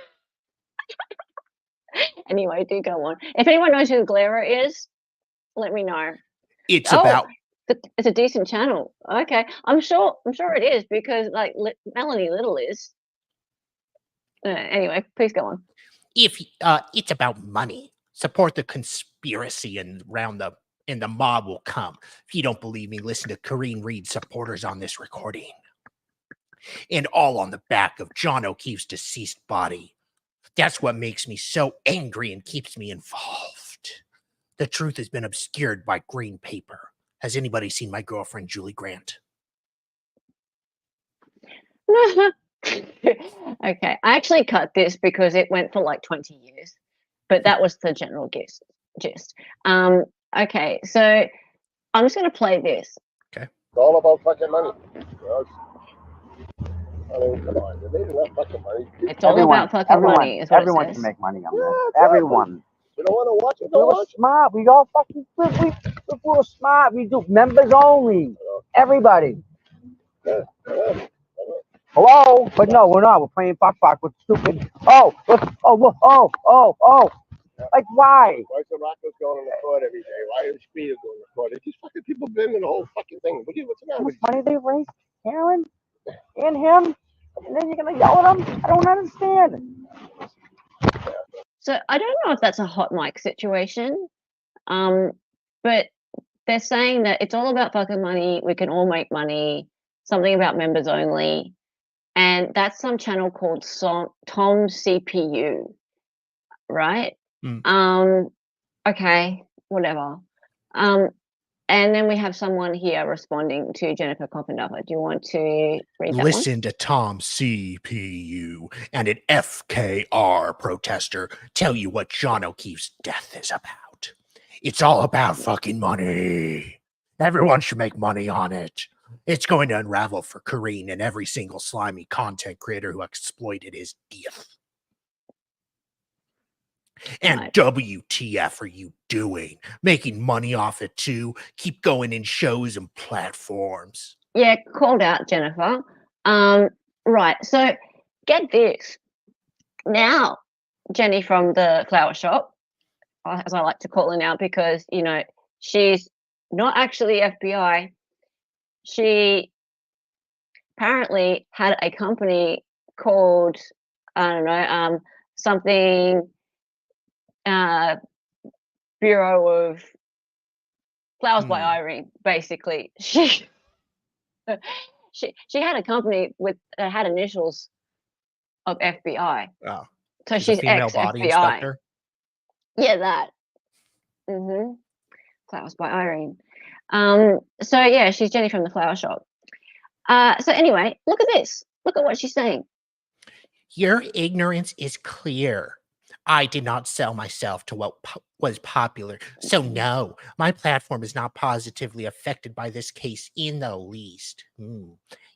Anyway, do go on. If anyone knows who Glera is, let me know. It's about It's a decent channel. Okay, I'm sure it is because like Melanie Little is. Anyway, please go on. if it's about money. Support the conspiracy and the mob will come. If you don't believe me, listen to karenread supporters on this recording. And all on the back of John O'Keefe's deceased body. That's what makes me so angry and keeps me involved. The truth has been obscured by green paper. Has anybody seen my girlfriend, Julie Grant? Okay, I actually cut this because it went for like 20 years, but that was the general gist. Okay, so I'm just going to play this. Okay. It's all about fucking money. I mean, come on, they made enough fucking money. It's all about fucking money. Is what Everyone it can says. make money on this. Everyone. You don't want to watch it? If Don't we're watch it. smart, we all fucking if we're smart, we do members only. Everybody. Hello? But no, we're not. We're playing fuck with stupid. Oh. Like why? Why is the Rocco's going on the court every day? Why is Speeder going on the court? These fucking people been in the whole fucking thing. What's the matter How with much money they raised? Karen? And him? And then you're gonna yell at him? I don't understand. So I don't know if that's a hot mic situation, but they're saying that it's all about fucking money. We can all make money. Something about members only, and that's some channel called Tom CPU, right? Okay, whatever. And then we have someone here responding to Jennifer Coppenduffer. Do you want to read that Listen to Tom CPU and an FKR protester tell you what John O'Keefe's death is about. It's all about fucking money. Everyone should make money on it. It's going to unravel for Kareen and every single slimy content creator who exploited his death. And Right. WTF are you doing? Making money off it too? Keep going in shows and platforms. Yeah, called out, Jennifer. Right, so get this. Now, Jenny from the flower shop, as I like to call her now, because, you know, she's not actually FBI. She apparently had a company called, I don't know, something, Bureau of Flowers by Irene, basically. She had a company that had initials of FBI. Oh, So a she's female body ex-FBI. inspector. Yeah, that. Flowers by Irene. So yeah, she's Jenny from the flower shop. So anyway, look at this. Look at what she's saying. Your ignorance is clear. I did not sell myself to what was popular. So no, my platform is not positively affected by this case in the least.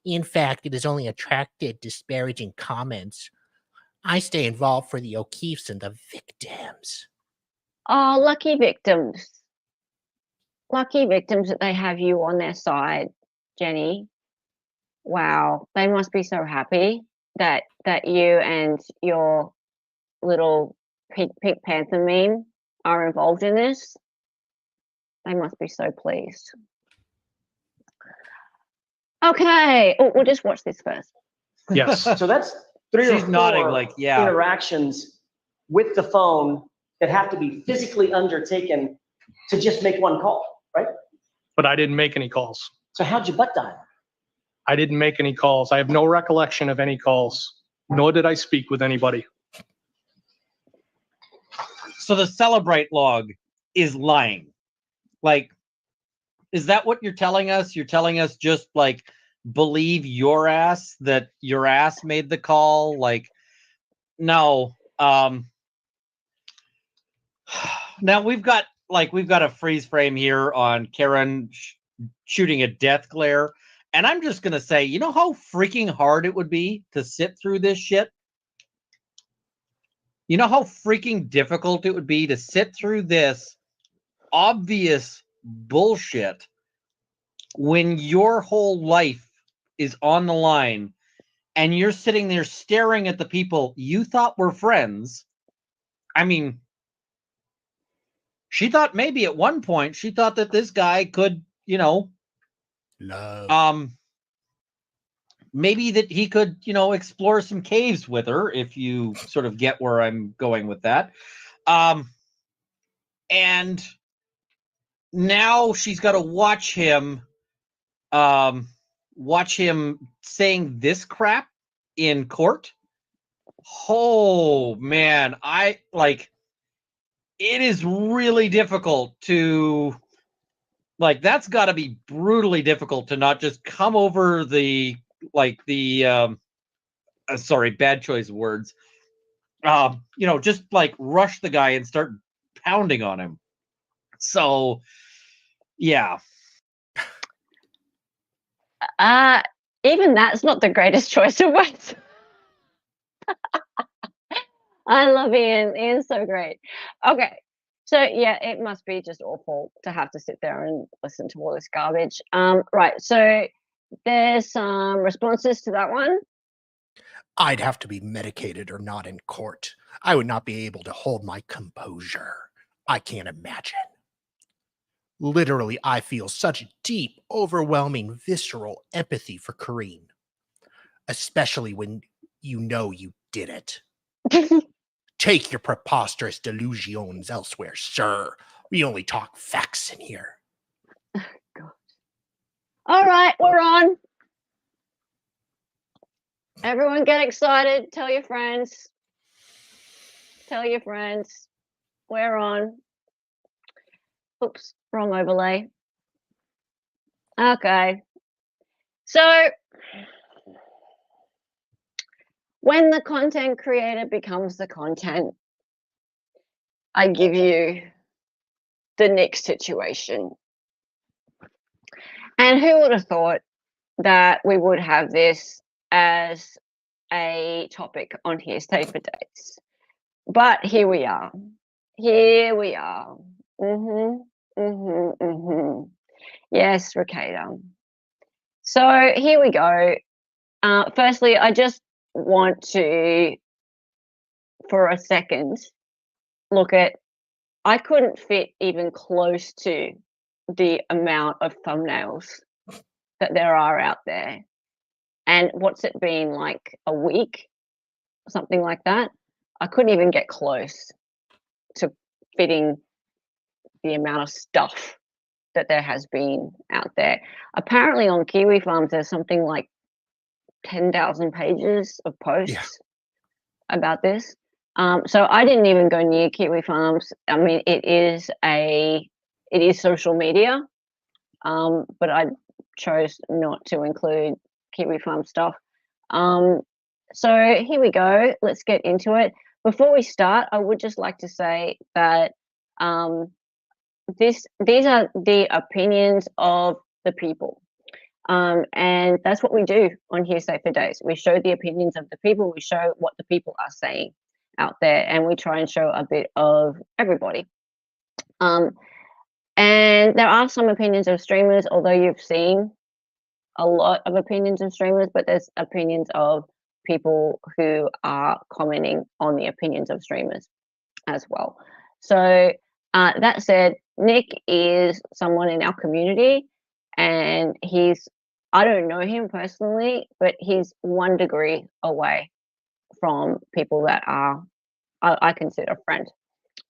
In fact, it has only attracted disparaging comments. I stay involved for the O'Keefes and the victims. Oh, lucky victims. Lucky victims that they have you on their side, Jenny. Wow, they must be so happy that you and your little Pink Panther meme are involved in this. They must be so pleased. Okay, we'll just watch this first. Yes. So that's three or She's nodding four like, yeah. interactions with the phone that have to be physically undertaken to just make one call, right? But I didn't make any calls. So how'd you butt dial? I didn't make any calls. I have no recollection of any calls, nor did I speak with anybody. So the Celebrate log is lying. Like, is that what you're telling us? You're telling us just like believe your ass that your ass made the call? Like, no. Now we've got like we've got a freeze frame here on Karen shooting a death glare, and I'm just gonna say, you know how freaking hard it would be to sit through this shit? You know how freaking difficult it would be to sit through this obvious bullshit when your whole life is on the line and you're sitting there staring at the people you thought were friends. I mean, she thought maybe at one point she thought that this guy could, you know, love. Maybe that he could, you know, explore some caves with her, if you sort of get where I'm going with that. And now she's got to watch him saying this crap in court. Oh man, I like, it is really difficult to, like, that's got to be brutally difficult to not just come over the, like, the sorry, bad choice of words, you know, just like rush the guy and start pounding on him. So yeah, even that's not the greatest choice of words. I love Ian. Ian's so great. Okay. So yeah, it must be just awful to have to sit there and listen to all this garbage. Right. So there's some responses to that one. I'd have to be medicated or not in court. I would not be able to hold my composure. I can't imagine. Literally, I feel such deep, overwhelming, visceral empathy for Kareen. Especially when you know you did it. Take your preposterous delusions elsewhere, sir. We only talk facts in here. God. All right, we're on. Everyone get excited. Tell your friends. Tell your friends. We're on. Oops, wrong overlay. Okay. So when the content creator becomes the content, I give you the Nick situation. And who would have thought that we would have this as a topic on Hearsay for Days? But here we are. Here we are. Yes, Rekieta. So here we go. Firstly, I just want to, for a second, look at, I couldn't fit even close to the amount of thumbnails that there are out there. And what's it been, like a week? Something like that. I couldn't even get close to fitting the amount of stuff that there has been out there. Apparently on Kiwi Farms, there's something like 10,000 pages of posts about this. So I didn't even go near Kiwi Farms. I mean, it is social media, but I chose not to include Kiwi Farm stuff. So here we go. Let's get into it. Before we start, I would just like to say that these are the opinions of the people. And that's what we do on Hearsay for Days. We show the opinions of the people. We show what the people are saying out there, and we try and show a bit of everybody. And there are some opinions of streamers, although you've seen a lot of opinions of streamers, but there's opinions of people who are commenting on the opinions of streamers as well. So that said, Nick is someone in our community, and I don't know him personally, but he's 1 degree away from people that I consider a friend.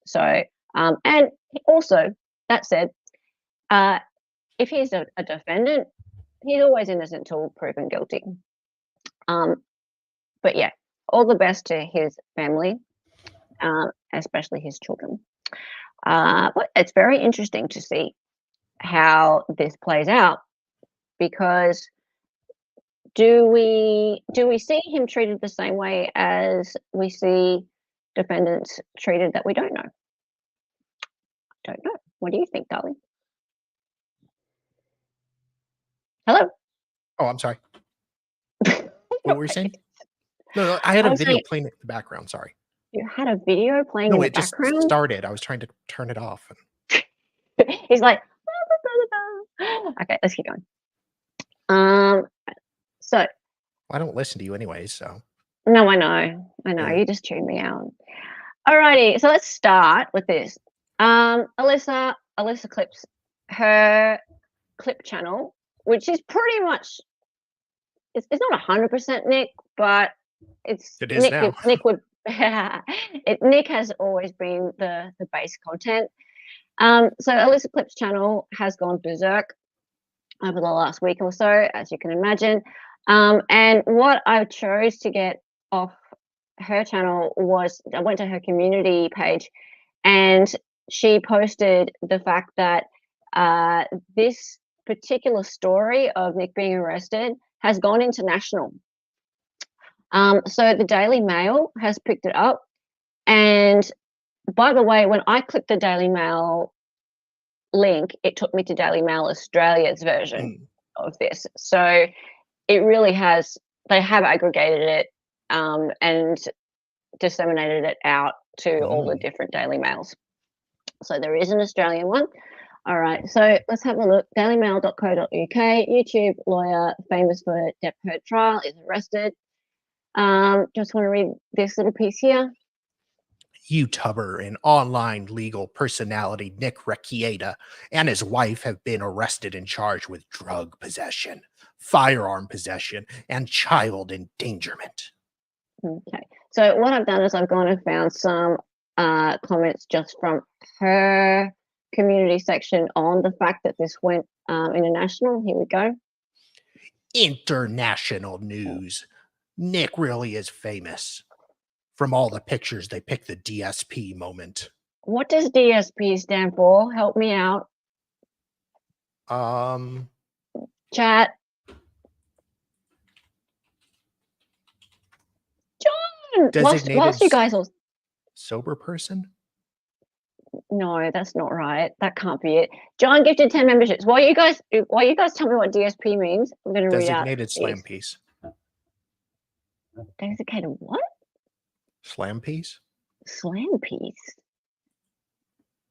So, and also, that said, if he's a defendant, he's always innocent till proven guilty. But yeah, all the best to his family, especially his children. But it's very interesting to see how this plays out, because do we see him treated the same way as we see defendants treated that we don't know? Don't know. What do you think, darling? Hello? Oh, I'm sorry. What were you saying? No, I had I a was video saying playing in the background. Sorry. you had a video playing No, in the it just background. started. I was trying to turn it off. He's like, okay, let's keep going. So I don't listen to you anyways, so. no, I know. Yeah. You just tuned me out. Alrighty, so let's start with this. Alyssa Clips, her clip channel, which is pretty much it's not 100% Nick, but it's It is now. Nick would Nick has always been the base content. So Alyssa Clips channel has gone berserk over the last week or so, as you can imagine. And what I chose to get off her channel was I went to her community page, and she posted the fact that this particular story of Nick being arrested has gone international. So the Daily Mail has picked it up, and by the way, when I clicked the Daily Mail link, it took me to Daily Mail Australia's version of this. So it really has, they have aggregated it and disseminated it out to all the different Daily Mails. So there is an Australian one. All right, so let's have a look. Dailymail.co.uk, YouTube lawyer famous for Depp Heard trial is arrested. Just want to read this little piece here. YouTuber and online legal personality Nick Rekieta and his wife have been arrested and charged with drug possession, firearm possession, and child endangerment. Okay, so what I've done is I've gone and found some comments just from her community section on the fact that this went international. Here we go. International news. Nick really is famous. From all the pictures, they picked the DSP moment. What does DSP stand for? Help me out. Chat. John! Designated whilst you guys all... sober person? No, that's not right. That can't be it. John gifted 10 memberships. While you guys tell me what DSP means, I'm going to read out. Designated slam piece. Designated what? Slam piece? Slam piece.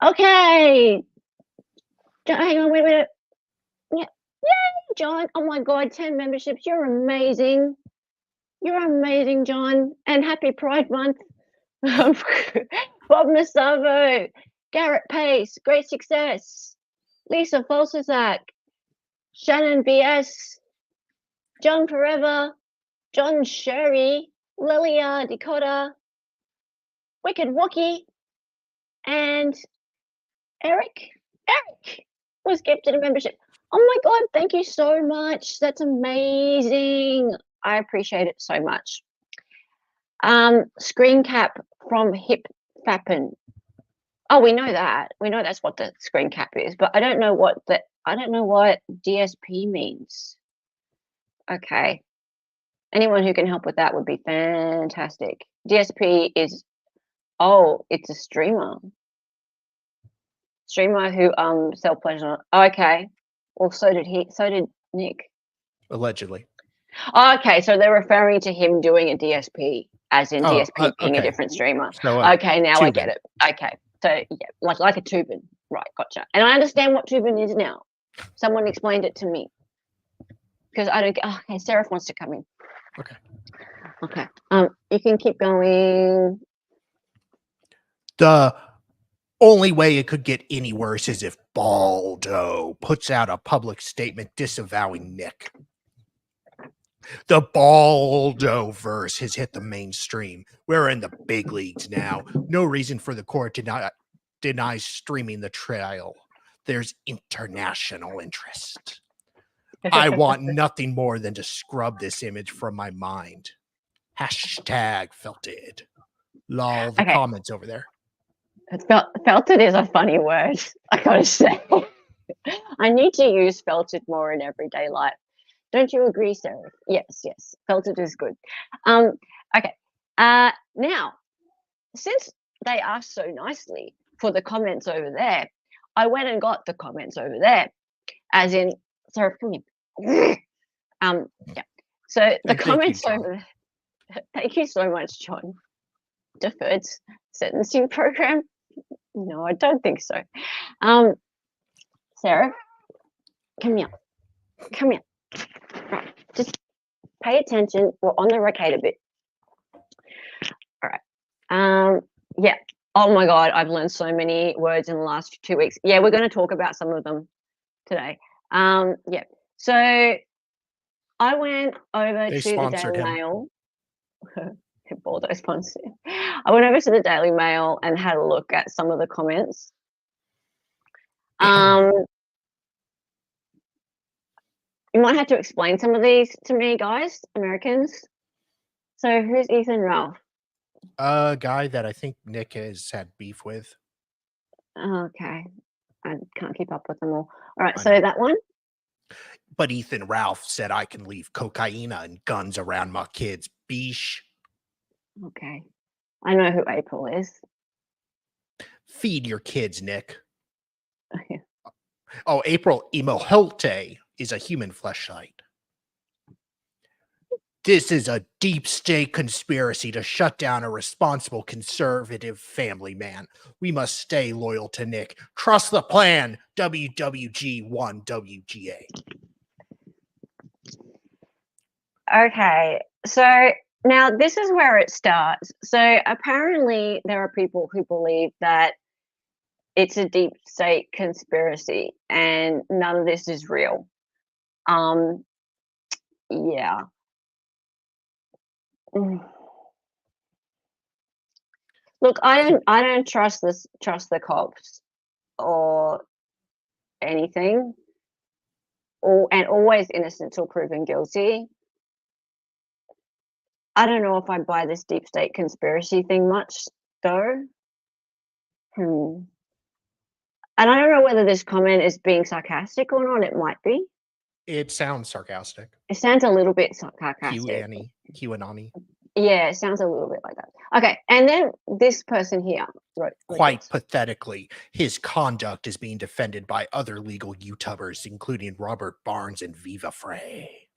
Okay. John, hang on, wait. Yeah. Yay, John. Oh my God, 10 memberships. You're amazing. You're amazing, John. And happy Pride Month. Bob Masavo, Garrett Pace, great success. Lisa Falsazak, Shannon BS, John Forever, John Sherry, Lilia Dakota, Wicked Wookie, and Eric was gifted a membership. Oh my God, thank you so much. That's amazing. I appreciate it so much. Screen cap from Hip Fappin. Oh, we know that. We know that's what the screen cap is, but I don't know what DSP means. Okay. Anyone who can help with that would be fantastic. DSP is, it's a streamer. Streamer who sell pleasure. Okay. Well, so did Nick. Allegedly. Okay, so they're referring to him doing a DSP, as in DSP being a different streamer. So, okay, now tubing. I get it. Okay, so yeah, like a tubin. Right, gotcha. And I understand what tubin is now. Someone explained it to me. Because I don't get. Oh, okay, Seraph wants to come in. Okay. Okay. You can keep going. The only way it could get any worse is if Baldo puts out a public statement disavowing Nick. The Baldo verse has hit the mainstream. We're in the big leagues now. No reason for the court to deny streaming the trial. There's international interest. I want nothing more than to scrub this image from my mind. Hashtag felted. Lol, the comments over there. Felted is a funny word, I gotta say. I need to use felted more in everyday life. Don't you agree, Sarah? Yes. Felted is good. Okay. Now, since they asked so nicely for the comments over there, I went and got the comments over there, as in, sorry, come here. Yeah. So the Thank you, comments John. over there. Thank you so much, John. Deferred sentencing program? No, I don't think so. Sarah, come here. Come here. Right, just pay attention. We're on the Rekieta bit. All right. Yeah. Oh my God, I've learned so many words in the last 2 weeks. Yeah, we're going to talk about some of them today. Yeah. So I went over They to the sponsored Daily him. Mail. Bordeaux sponsored. I went over to the Daily Mail and had a look at some of the comments. You might have to explain some of these to me, guys, Americans. So who's Ethan Ralph? A guy that I think Nick has had beef with. Okay. I can't keep up with them all. All right, I so know. that one. But Ethan Ralph said I can leave cocaine and guns around my kids. Beesh. Okay. I know who April is. Feed your kids, Nick. Oh, April Imoholte is a human fleshlight. This is a deep state conspiracy to shut down a responsible conservative family man. We must stay loyal to Nick. Trust the plan. WWG1WGA. Okay, so now this is where it starts. So apparently there are people who believe that it's a deep state conspiracy and none of this is real. Yeah. Look, I don't trust the cops or anything. And always innocent till proven guilty. I don't know if I buy this deep state conspiracy thing much, though. And I don't know whether this comment is being sarcastic or not. It might be. It sounds sarcastic. It sounds a little bit sarcastic. QAnony. Yeah, it sounds a little bit like that. Okay, and then this person here wrote Quite this. pathetically, his conduct is being defended by other legal YouTubers, including Robert Barnes and Viva Frey.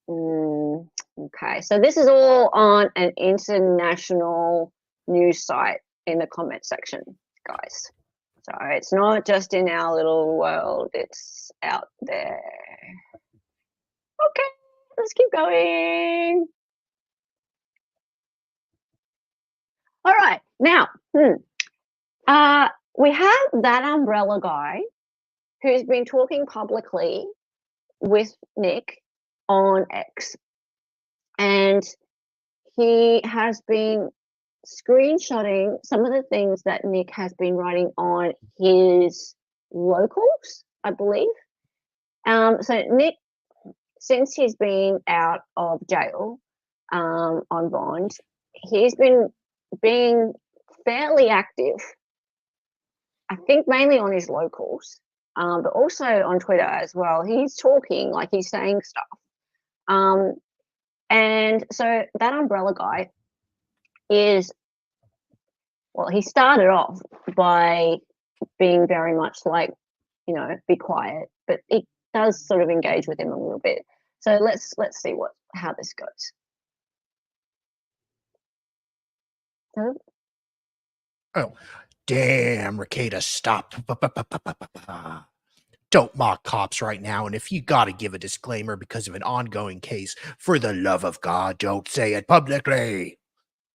Okay, so this is all on an international news site in the comment section, guys. So it's not just in our little world, it's out there. Okay, let's keep going. All right, now, we have that umbrella guy who's been talking publicly with Nick on X. And he has been screenshotting some of the things that Nick has been writing on his locals, I believe. So Nick, since he's been out of jail on bond, he's been being fairly active. I think mainly on his locals, but also on Twitter as well. He's talking, like he's saying stuff. And so that umbrella guy is, well, he started off by being very much like, you know, be quiet, but it does sort of engage with him a little bit. So let's see how this goes. Oh, damn, Rekieta, stop. Don't mock cops right now, and if you gotta give a disclaimer because of an ongoing case, for the love of God, don't say it publicly.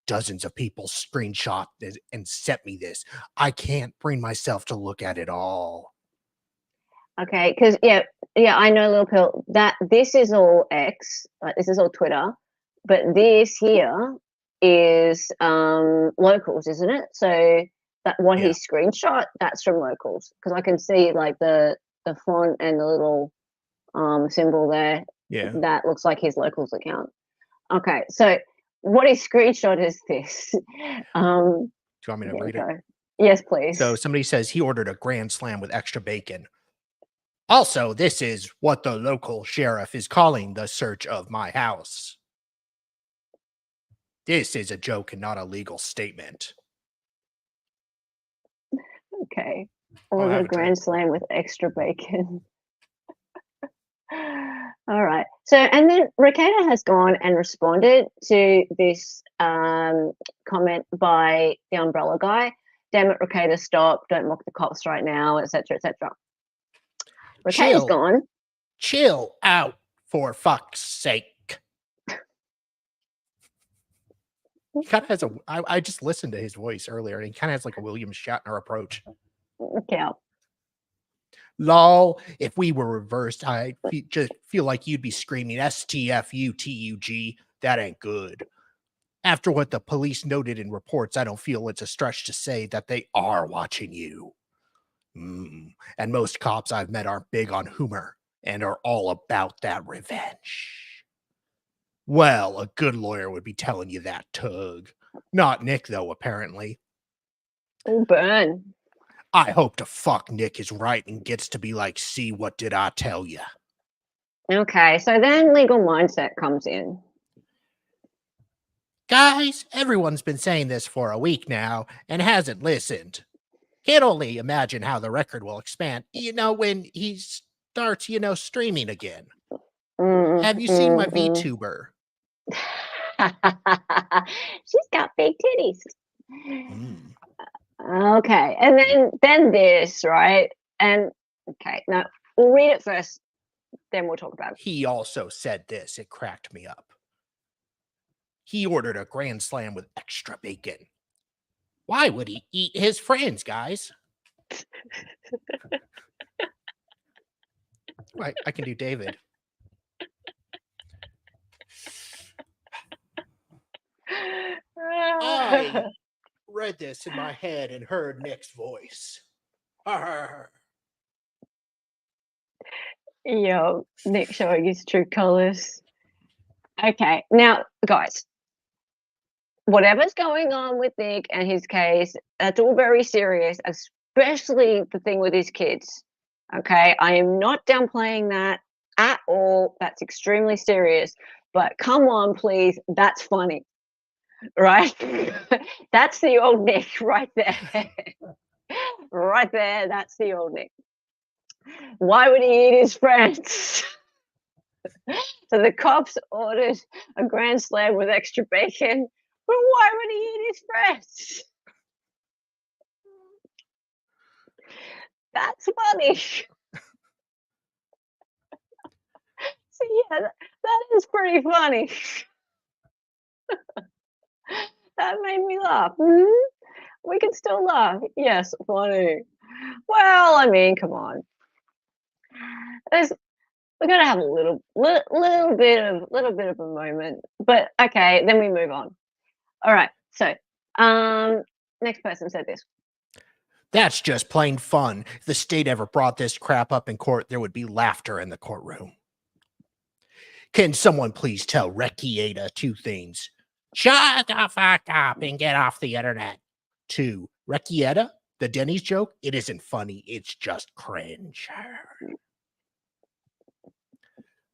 Dozens of people screenshot this and sent me this. I can't bring myself to look at it all. Okay, because yeah, I know, Lil Pill, that this is all X, this is all Twitter, but this here is locals, isn't it? So that what he screenshot, that's from locals, because I can see like the font and the little symbol there. Yeah, that looks like his locals account. Okay, so what he screenshot is this. Do you want me to read it? Yes, please. So somebody says he ordered a Grand Slam with extra bacon. Also, this is what the local sheriff is calling the search of my house. This is a joke and not a legal statement. Okay. Or have the a Grand drink. Slam with extra bacon. All right. So, and then Rekieta has gone and responded to this comment by the umbrella guy. Damn it, Rekieta, stop. Don't mock the cops right now, etc., etc. Rekieta's gone. Chill out, for fuck's sake. He kind of has a. I just listened to his voice earlier, and he kind of has like a William Shatner approach. Okay. Lol, if we were reversed, I just feel like you'd be screaming STFUTUG. That ain't good. After what the police noted in reports, I don't feel it's a stretch to say that they are watching you. And most cops I've met aren't big on humor and are all about that revenge. Well, a good lawyer would be telling you that, Tug. Not Nick, though, apparently. Oh, burn. I hope to fuck Nick is right and gets to be like, see, what did I tell you? Okay, so then legal mindset comes in. Guys, everyone's been saying this for a week now and hasn't listened. Can't only imagine how the record will expand, when he starts, streaming again. Have you seen my VTuber? She's got big titties. Okay, and then this, right? And okay, no, we'll read it first, then we'll talk about it. He also said this. It cracked me up. He ordered a Grand Slam with extra bacon. Why would he eat his friends, guys? I can do David. I read this in my head and heard Nick's voice. Yo, Nick showing his true colors. Okay, now, guys, whatever's going on with Nick and his case, that's all very serious, especially the thing with his kids. Okay, I am not downplaying that at all. That's extremely serious. But come on, please, that's funny, right? That's the old Nick right there. Right there, that's the old Nick. Why would he eat his friends? So the cops ordered a Grand Slam with extra bacon, but why would he eat his friends? That's funny. So yeah, that is pretty funny. That made me laugh. We can still laugh. Yes, funny. Well, I mean, come on. We're gonna have a little bit of a moment, but okay, then we move on. All right, so next person said this. That's just plain fun. If the state ever brought this crap up in court, there would be laughter in the courtroom. Can someone please tell Rekieta 2 things? Shut the fuck up and get off the internet. 2, Rekieta, the Denny's joke, it isn't funny. It's just cringe.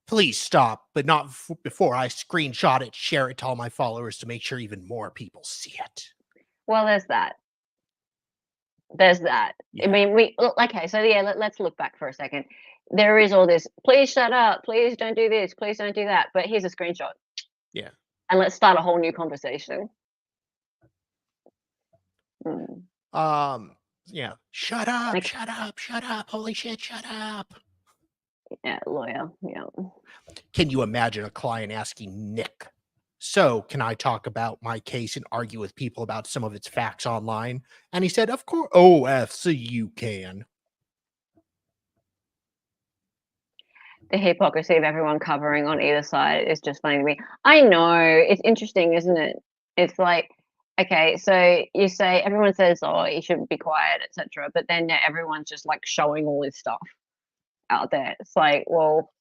Please stop, but not before I screenshot it, share it to all my followers to make sure even more people see it. Well, there's that. There's that. Yeah. I mean, okay, so yeah, let's look back for a second. There is all this, please shut up, please don't do this, please don't do that. But here's a screenshot. Yeah. And let's start a whole new conversation. Yeah. Shut up, shut up, shut up. Holy shit, shut up. Yeah, lawyer. Yeah. Can you imagine a client asking Nick, so can I talk about my case and argue with people about some of its facts online? And he said, of course, OFC you can. The hypocrisy of everyone covering on either side is just funny to me. I know, it's interesting, isn't it? It's like, okay, so you say, everyone says, oh, you shouldn't be quiet, etc. But then everyone's just like showing all this stuff out there. It's like, well,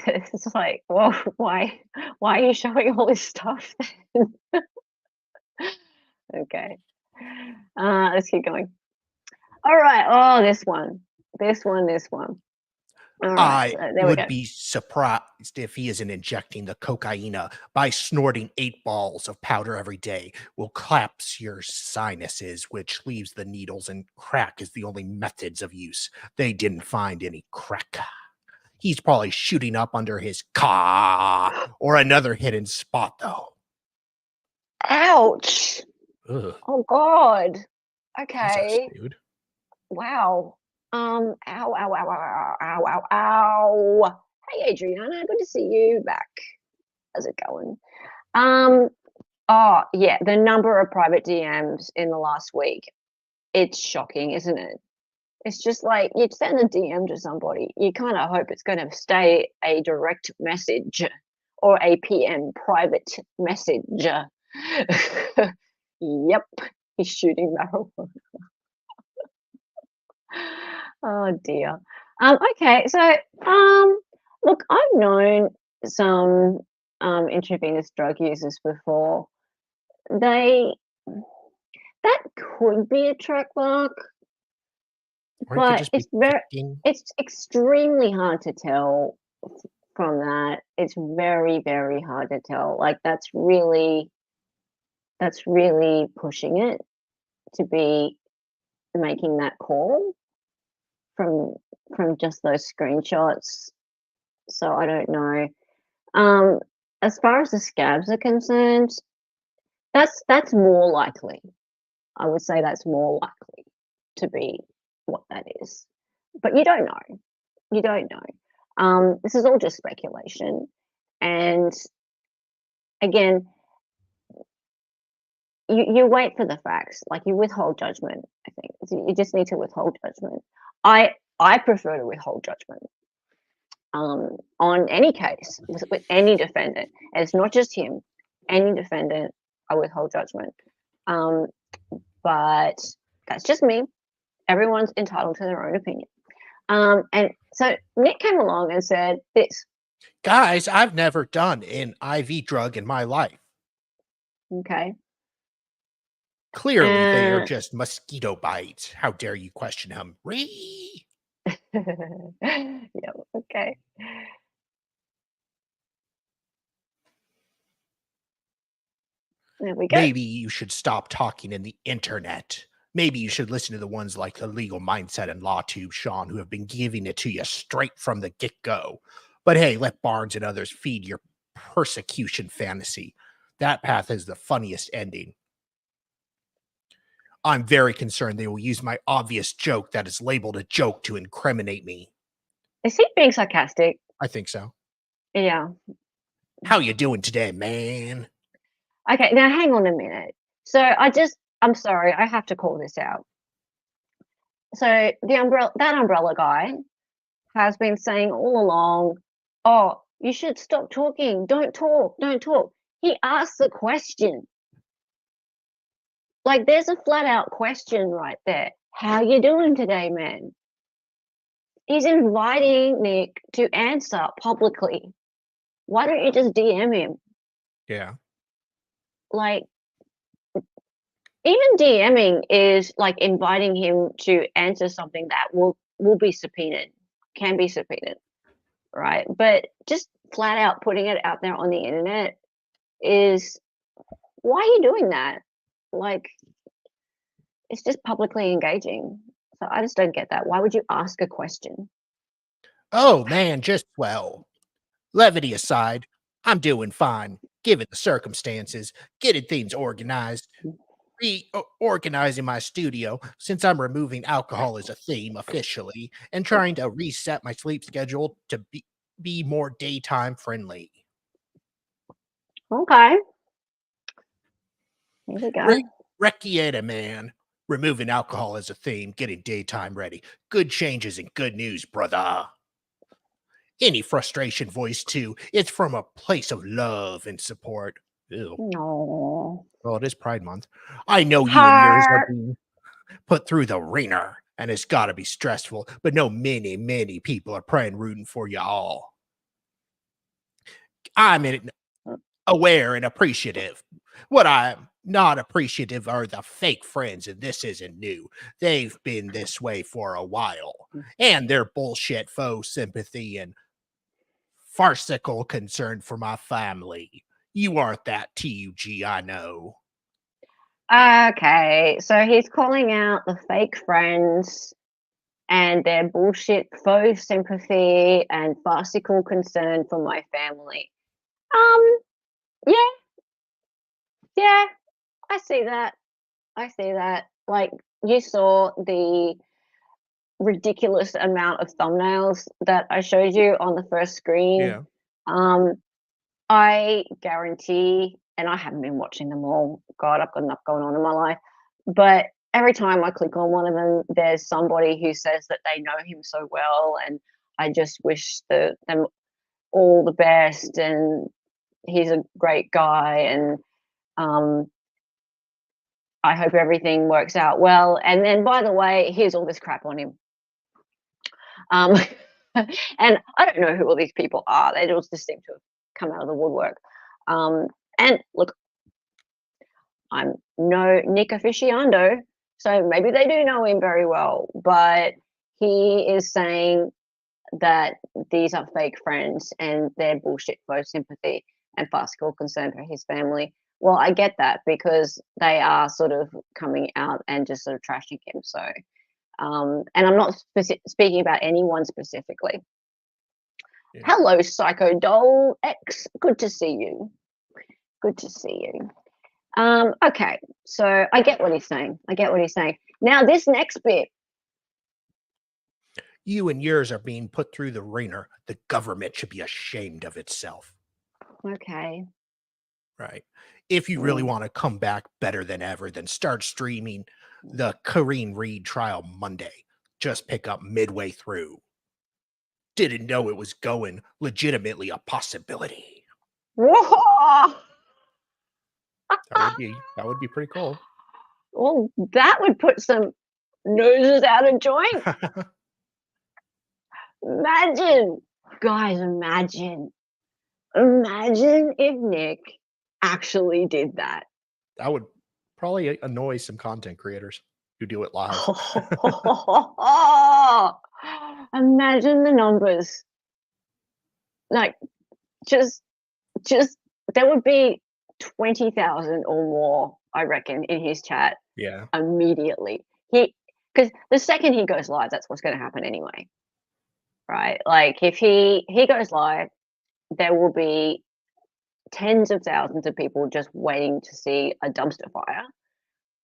it's like, well, why are you showing all this stuff then? Okay. Let's keep going. All right. Oh, this one. All right, I so there we go. would be surprised if he isn't injecting the cocaine by snorting 8 balls of powder every day. Will collapse your sinuses, which leaves the needles and crack as the only methods of use. They didn't find any crack. He's probably shooting up under his car or another hidden spot, though. Ouch. Ugh, Oh God. Okay. Jesus, dude. Wow. Ow, ow, ow, ow, ow, ow, ow. Hey, Adriana, good to see you back. How's it going? Oh, yeah, the number of private DMs in the last week, it's shocking, isn't it? It's just like you send a DM to somebody, you kind of hope it's going to stay a direct message or a PM private message. Yep, he's shooting marijuana. Oh dear. Okay, so look, I've known some intravenous drug users before. That could be a track mark, Or you could but just be it's very picking. it's extremely hard to tell from that. It's very, very hard to tell. Like that's really pushing it to be making that call from just those screenshots. So I don't know. As far as the scabs are concerned, that's more likely. I would say that's more likely to be what that is. But you don't know. You don't know. This is all just speculation. And again, you wait for the facts. Like you withhold judgment, I think. So you just need to withhold judgment. I prefer to withhold judgment on any case with any defendant. And it's not just him. Any defendant, I withhold judgment. But that's just me. Everyone's entitled to their own opinion. And so Nick came along and said this. Guys, I've never done an IV drug in my life. Okay. Clearly, they are just mosquito bites. How dare you question him? Yeah, okay. There we go. Maybe you should stop talking in the internet. Maybe you should listen to the ones like the Legal Mindset and LawTube, Sean, who have been giving it to you straight from the get-go. But hey, let Barnes and others feed your persecution fantasy. That path has the funniest ending. I'm very concerned they will use my obvious joke that is labeled a joke to incriminate me. Is he being sarcastic? I think so. Yeah. How you doing today, man? Okay, now hang on a minute. So I'm sorry, I have to call this out. So that umbrella guy has been saying all along, oh, you should stop talking. Don't talk. He asked the question. Like there's a flat out question right there. How you doing today, man? He's inviting Nick to answer publicly. Why don't you just DM him? Yeah. Like, even DMing is like inviting him to answer something that will be subpoenaed, can be subpoenaed, right? But just flat out putting it out there on the internet is, why are you doing that? Like, it's just publicly engaging. So I just don't get that. Why would you ask a question? Oh, man, just well. Levity aside, I'm doing fine, given the circumstances, getting things organized, reorganizing my studio since I'm removing alcohol as a theme officially, and trying to reset my sleep schedule to be more daytime friendly. Okay. Here we go. Rekieta, man. Removing alcohol as a theme, getting daytime ready. Good changes and good news, brother. Any frustration voiced too, it's from a place of love and support. Ew. No. Well, it is Pride Month. I know you and yours are being put through the ringer, and it's got to be stressful, but no, many people are praying, rooting for you all. I'm aware and appreciative. What I'm Not appreciative are the fake friends, and this isn't new. They've been this way for a while. And their bullshit faux sympathy and farcical concern for my family. You aren't that TUG, I know. Okay, so he's calling out the fake friends and their bullshit faux sympathy and farcical concern for my family. Yeah, I see that. Like, you saw the ridiculous amount of thumbnails that I showed you on the first screen. Yeah. I guarantee, and I haven't been watching them all. God, I've got enough going on in my life. But every time I click on one of them, there's somebody who says that they know him so well, and I just wish them all the best, and he's a great guy, and I hope everything works out well. And then, by the way, here's all this crap on him. And I don't know who all these people are. They all just seem to have come out of the woodwork. And look, I'm no Nick aficionado, so maybe they do know him very well, but he is saying that these are fake friends and they're bullshit faux sympathy and farcical concern for his family. Well, I get that because they are sort of coming out and just sort of trashing him. So, and I'm not speaking about anyone specifically. Yeah. Hello, Psycho Doll X. Good to see you. Good to see you. Okay, so I get what he's saying. Now, this next bit. You and yours are being put through the ringer. The government should be ashamed of itself. Okay. Right. If you really want to come back better than ever, then start streaming the karenread trial Monday. Just pick up midway through. Didn't know it was going legitimately a possibility. Whoa! That would be pretty cool. Well, that would put some noses out of joint. Imagine, guys, imagine if Nick actually did that. That would probably annoy some content creators who do it live. Imagine the numbers. Like, just there would be 20,000 or more, I reckon, in his chat. Yeah. Immediately. Because the second he goes live, that's what's going to happen anyway. Right? Like, if he goes live, there will be tens of thousands of people just waiting to see a dumpster fire.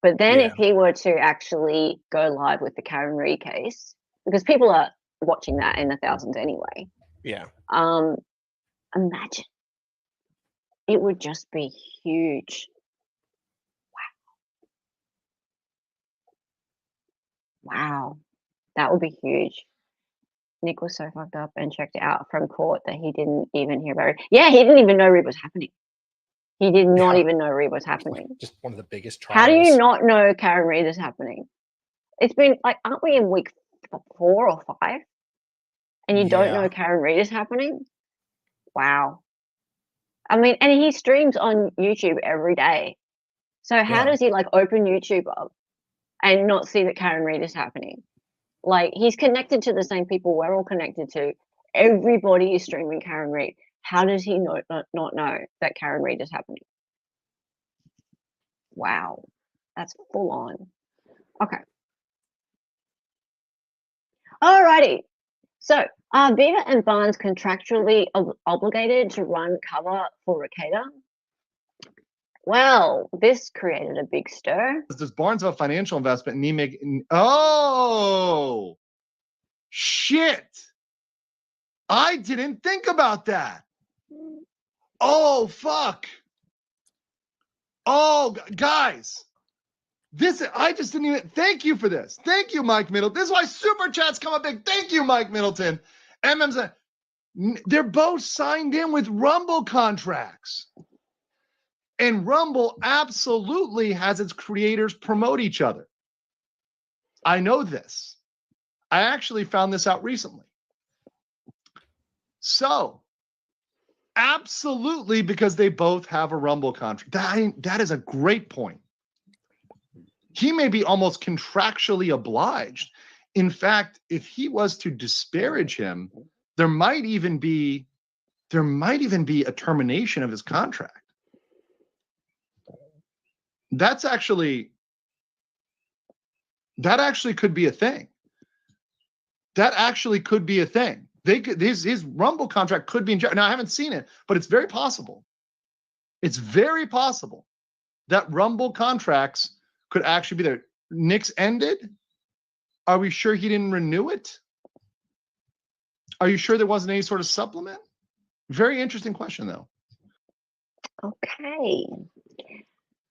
But then if he were to actually go live with the Karen Read case, because people are watching that in the thousands anyway. Yeah. Imagine. It would just be huge. Wow. That would be huge. Nick was so fucked up and checked out from court that he didn't even hear about it. Yeah, he didn't even know Read was happening. He did not even know Read was happening. Just one of the biggest trials. How do you not know Karen Read is happening? It's been like, aren't we in week 4 or 5? And you don't know Karen Read is happening? Wow. I mean, and he streams on YouTube every day. So how does he like open YouTube up and not see that Karen Read is happening? Like, he's connected to the same people we're all connected to. Everybody is streaming Karen Read. How does he not know that Karen Read is happening? Wow. That's full on. Okay. Alrighty. So, are Beaver and Barnes contractually obligated to run cover for Rekieta? Well, this created a big stir. Does Barnes have a financial investment in me Oh, shit. I didn't think about that. Oh, fuck. Oh, guys. I just didn't even, thank you for this. Thank you, Mike Middleton. This is why Super Chats come up big. Thank you, Mike Middleton. They're both signed in with Rumble contracts. And Rumble absolutely has its creators promote each other. I know this. I actually found this out recently. So, Absolutely, because they both have a Rumble contract. That is a great point. He may be almost contractually obliged. In fact, if he was to disparage him, there might even be a termination of his contract. That actually could be a thing. That actually could be a thing. His Rumble contract could be in jeopardy. Now, I haven't seen it, but it's very possible. It's very possible that Rumble contracts could actually be there. Nick's ended. Are we sure he didn't renew it? Are you sure there wasn't any sort of supplement? Very interesting question, though. Okay.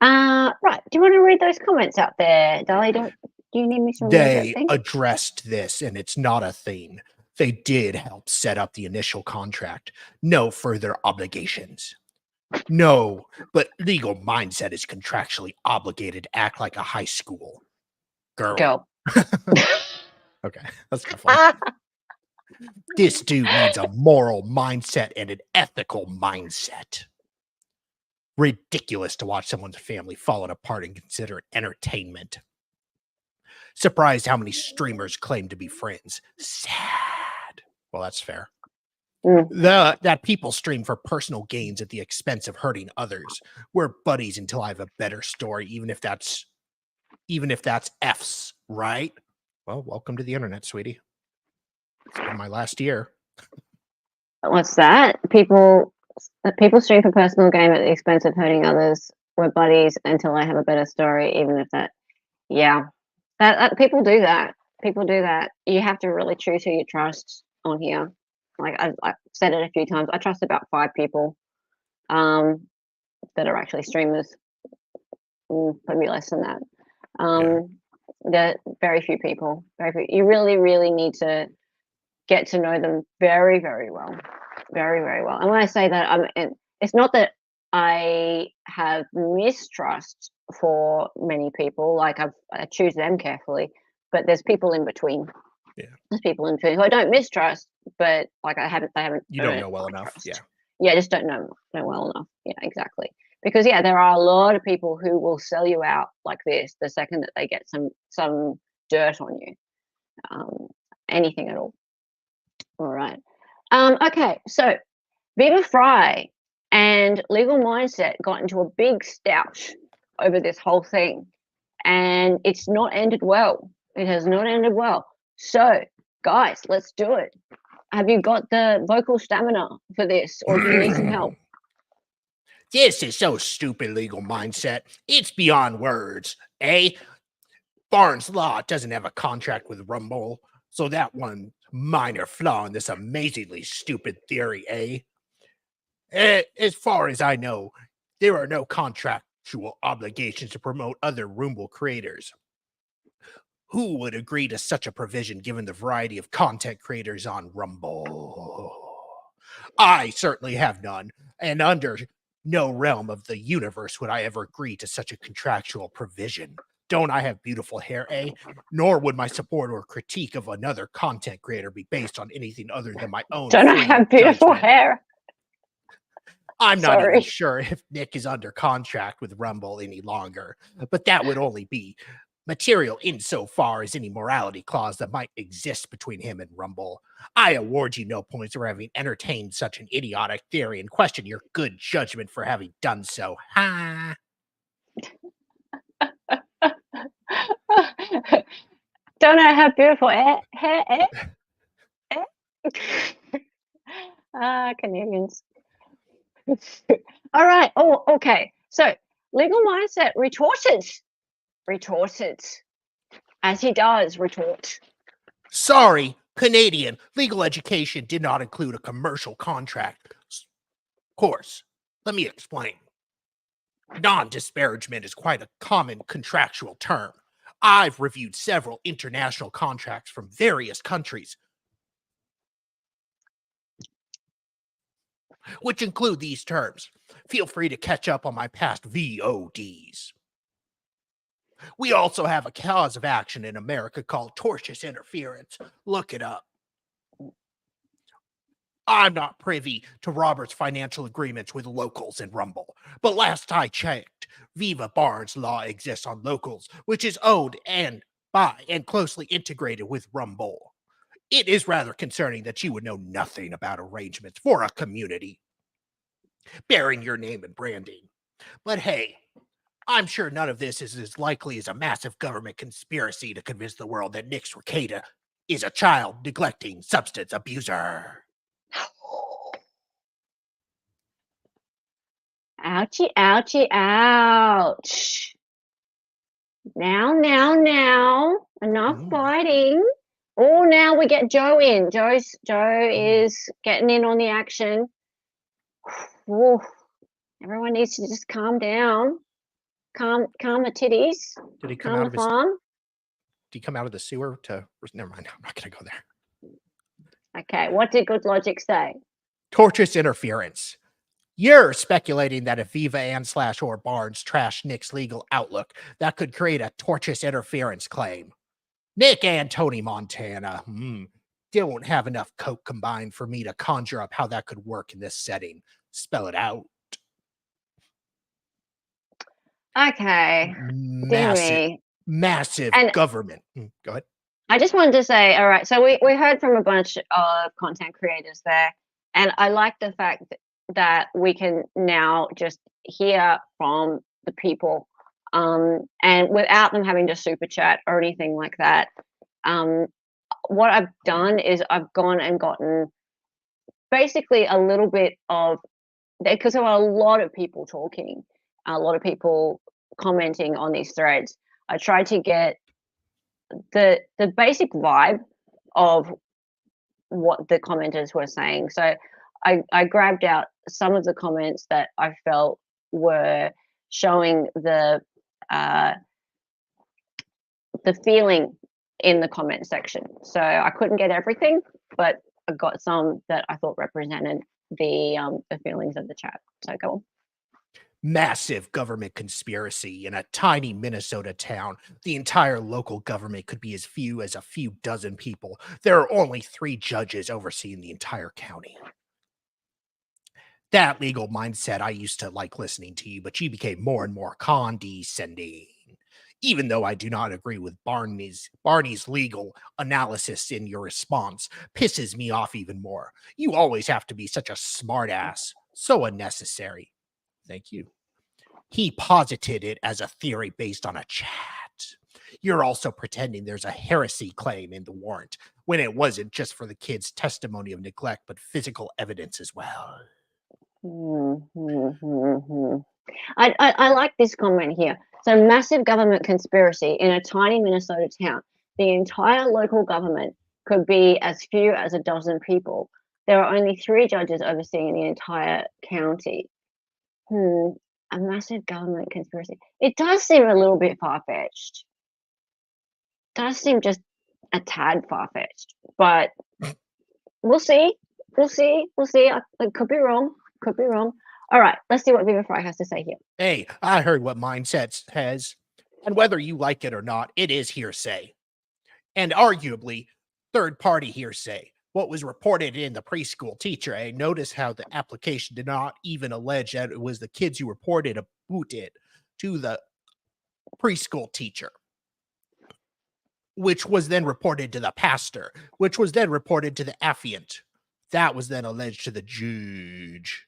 Right. Do you want to read those comments out there, Dolly? Do you need me to read They that thing? addressed this, and it's not a thing. They did help set up the initial contract. No further obligations. No, but legal mindset is contractually obligated to act like a high school girl. Okay, that's kind of funny. This dude needs a moral mindset and an ethical mindset. Ridiculous to watch someone's family falling apart and consider it entertainment. Surprised how many streamers claim to be friends. Sad. Well, that's fair. That people stream for personal gains at the expense of hurting others. We're buddies until I have a better story, even if that's F's, right? Well, welcome to the internet, sweetie. It's been my last year. What's that? People stream for personal gain at the expense of hurting others. We're buddies until I have a better story, even if that. Yeah, that people do that. People do that. You have to really choose who you trust on here. Like I've said it a few times. I trust about 5 people that are actually streamers. Maybe less than that. There are very few people. Very few. You really, really need to get to know them very, very well. Very, very well. And when I say that, it's not that I have mistrust for many people. Like I choose them carefully, but there's people in between. Yeah. There's people in between who I don't mistrust, but like they haven't. You don't know well enough. Trust. Yeah. Yeah, I just don't know well enough. Yeah, exactly. Because there are a lot of people who will sell you out like this the second that they get some dirt on you, anything at all. All right. Okay, so Viva Fry and Legal Mindset got into a big stoush over this whole thing, and it's not ended well. It has not ended well. So, guys, let's do it. Have you got the vocal stamina for this, or do you need some help? This is so stupid, Legal Mindset. It's beyond words, eh? Barnes Law doesn't have a contract with Rumble, so that one minor flaw in this amazingly stupid theory, eh? As far as I know, there are no contractual obligations to promote other Rumble creators. Who would agree to such a provision given the variety of content creators on Rumble? I certainly have none, and under no realm of the universe would I ever agree to such a contractual provision. Don't I have beautiful hair, eh? Nor would my support or critique of another content creator be based on anything other than my own. Don't I have beautiful hair? I'm not even sure if Nick is under contract with Rumble any longer, but that would only be material insofar as any morality clause that might exist between him and Rumble. I award you no points for having entertained such an idiotic theory and question your good judgment for having done so. Ha! Don't I have beautiful hair? Canadians. All right. Oh, okay. So, Legal Mindset retorted, as he does retort. Sorry, Canadian. Legal education did not include a commercial contract. Of course. Let me explain. Non-disparagement is quite a common contractual term. I've reviewed several international contracts from various countries, which include these terms. Feel free to catch up on my past VODs. We also have a cause of action in America called tortious interference. Look it up. I'm not privy to Robert's financial agreements with locals in Rumble, but last I checked, Viva Barnes law exists on locals, which is owned and by and closely integrated with Rumble. It is rather concerning that you would know nothing about arrangements for a community bearing your name and branding. But hey, I'm sure none of this is as likely as a massive government conspiracy to convince the world that Ms Rekieta is a child neglecting substance abuser. Ouchie, ouchie, ouch. Now. Enough fighting. Oh, now we get Joe in. Joe is getting in on the action. Ooh, everyone needs to just calm down. Calm the titties. Did he come Calm out the of his? farm. Did he come out of the sewer to? Never mind. I'm not going to go there. Okay, what did Good Logic say? Tortious interference. You're speculating that if Viva and/or Barnes trash Nick's legal outlook, that could create a tortious interference claim. Nick and Tony Montana don't have enough coke combined for me to conjure up how that could work in this setting. Spell it out. Okay. Massive And government. Go ahead. I just wanted to say, all right, so we heard from a bunch of content creators there, and I like the fact that we can now just hear from the people, and without them having to super chat or anything like that. What I've done is I've gone and gotten basically a little bit of, because there were a lot of people talking, a lot of people commenting on these threads. I tried to get the basic vibe of what the commenters were saying. So I grabbed out some of the comments that I felt were showing the feeling in the comment section. So I couldn't get everything, but I got some that I thought represented the feelings of the chat. So go on. Massive government conspiracy in a tiny Minnesota town. The entire local government could be as few as a few dozen people. There are only 3 judges overseeing the entire county. That legal mindset, I used to like listening to you, but you became more and more condescending. Even though I do not agree with Barney's legal analysis in your response, pisses me off even more. You always have to be such a smartass. So unnecessary. Thank you. He posited it as a theory based on a chat. You're also pretending there's a heresy claim in the warrant, when it wasn't just for the kid's testimony of neglect, but physical evidence as well. I like this comment here. So, massive government conspiracy in a tiny Minnesota town. The entire local government could be as few as a dozen people. There are only 3 judges overseeing the entire county. A massive government conspiracy. It does seem a little bit far-fetched. Does seem just a tad far-fetched, but we'll see. I could be wrong. All right, let's see what Viva Fry has to say here. Hey, I heard what Mindset has, and whether you like it or not, it is hearsay. And arguably, third-party hearsay. What was reported in the preschool teacher, I noticed how the application did not even allege that it was the kids who reported about it to the preschool teacher, which was then reported to the pastor, which was then reported to the affiant. That was then alleged to the judge.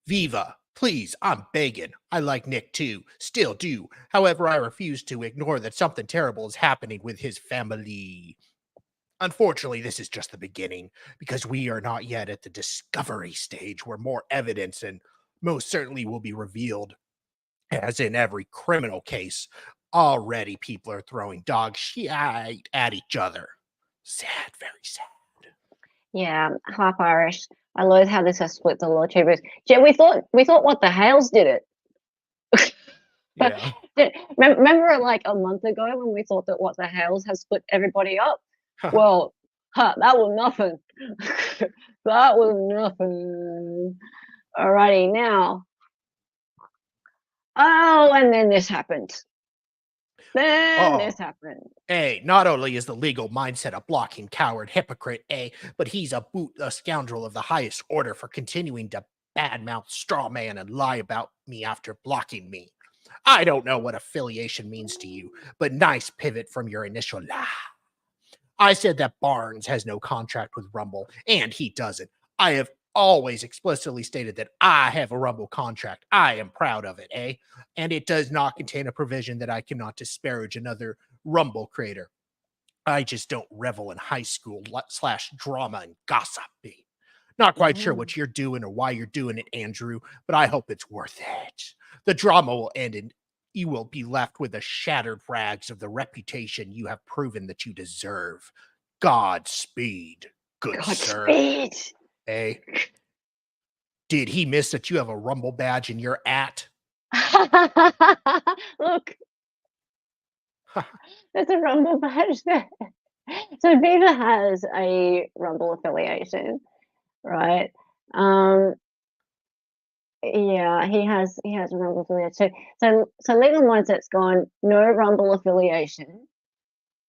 Viva, please, I'm begging. I like Nick too, still do. However, I refuse to ignore that something terrible is happening with his family. Unfortunately, this is just the beginning, because we are not yet at the discovery stage where more evidence and most certainly will be revealed. As in every criminal case, already people are throwing dog shit at each other. Sad, very sad. Yeah, half Irish. I loathe how this has split the law tubers. Yeah, we thought what the Hales did it. Yeah. Remember like a month ago when we thought that what the Hales has split everybody up? Well, that was nothing. That was nothing. Alrighty, now. Oh, and then this happened. Then Oh. this happened. Not only is the legal mindset a blocking coward hypocrite, but he's a scoundrel of the highest order for continuing to badmouth, straw man, and lie about me after blocking me. I don't know what affiliation means to you, but nice pivot from your initial lie. I said that Barnes has no contract with Rumble, and he doesn't. I have always explicitly stated that I have a Rumble contract. I am proud of it, and it does not contain a provision that I cannot disparage another Rumble creator. I just don't revel in high school / drama and gossip. Not quite sure what you're doing or why you're doing it, Andrew, but I hope it's worth it. The drama will end and you will be left with the shattered rags of the reputation you have proven that you deserve. Godspeed, good sir. Godspeed. Did he miss that you have a Rumble badge in your @ Look. There's a Rumble badge there. So Viva has a Rumble affiliation, right? Yeah, he has a Rumble affiliation. So Legal Mindset's gone, no Rumble affiliation,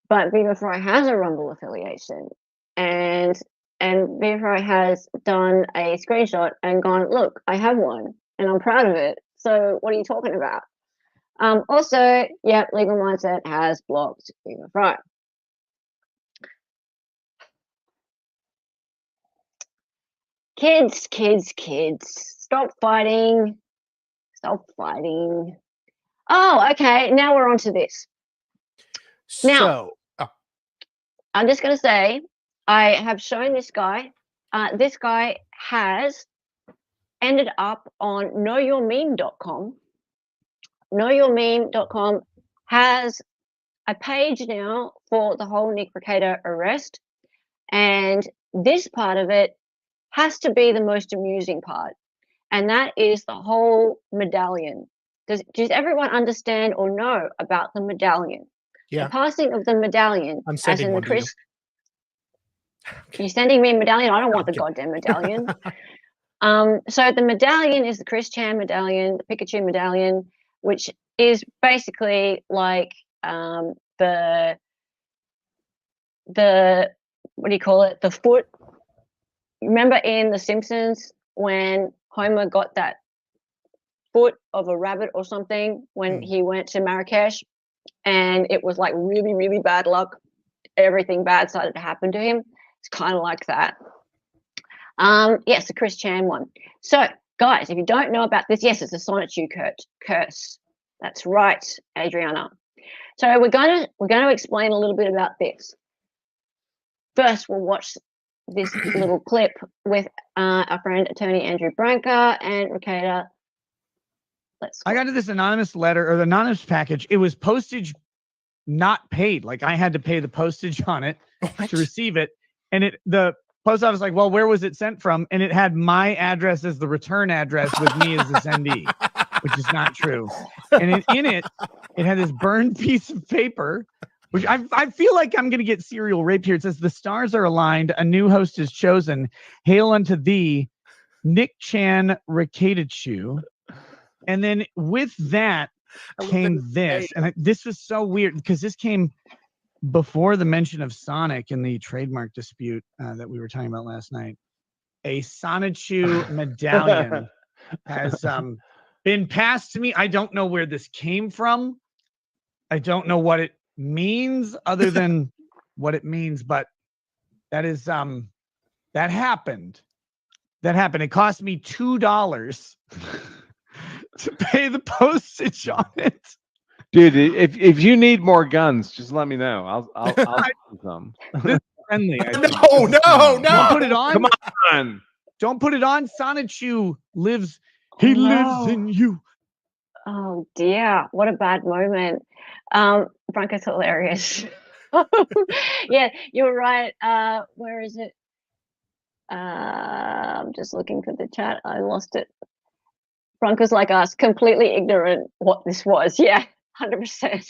but Viva Fry has a Rumble affiliation, and Viva Fry has done a screenshot and gone, look, I have one, and I'm proud of it. So what are you talking about? Also, yeah, Legal Mindset has blocked Viva Fry. Kids, stop fighting. Stop fighting. Oh, okay, now we're on to this. Now, I'm just going to say, I have shown this guy. This guy has ended up on knowyourmeme.com. Knowyourmeme.com has a page now for the whole Nick Rekieta arrest. And this part of it has to be the most amusing part. And that is the whole medallion. Does everyone understand or know about the medallion? Yeah. The passing of the medallion. I'm sending one to you. You're sending me a medallion? I don't want the goddamn medallion. So the medallion is the Chris Chan medallion, the Pikachu medallion, which is basically like the what do you call it? The foot. Remember in The Simpsons when Homer got that foot of a rabbit or something when he went to Marrakesh, and it was like really, really bad luck. Everything bad started to happen to him. It's kind of like that. Yes, the Chris Chan one. So, guys, if you don't know about this, yes, it's a Sonichu curse. That's right, Adriana. So we're going to explain a little bit about this. First, we'll watch this little clip with our friend attorney Andrew Branca and Rekieta. I got to this anonymous letter or the anonymous package. It was postage not paid. Like I had to pay the postage on it to receive it. And the post office like, well, where was it sent from? And it had my address as the return address with me as the sendee, which is not true. And in it had this burned piece of paper, which I feel like I'm going to get serial rape here. It says, the stars are aligned. A new host is chosen. Hail unto thee, Nick Chan Rekieta. And then with that came this. And this was so weird because this came before the mention of Sonic in the trademark dispute that we were talking about last night. A Sonichu medallion has been passed to me. I don't know where this came from. I don't know what it means other than what it means, but that is that happened. It cost me $2 to pay the postage on it. Dude, if you need more guns, just let me know. I'll do some. This is friendly. No. Don't put it on. Come on. Don't put it on. Sonichu lives. He lives in you. Oh dear, what a bad moment. Branca's hilarious. Yeah, you're right. Where is it? I'm just looking for the chat. I lost it. Branca's like us, completely ignorant what this was. Yeah, 100%.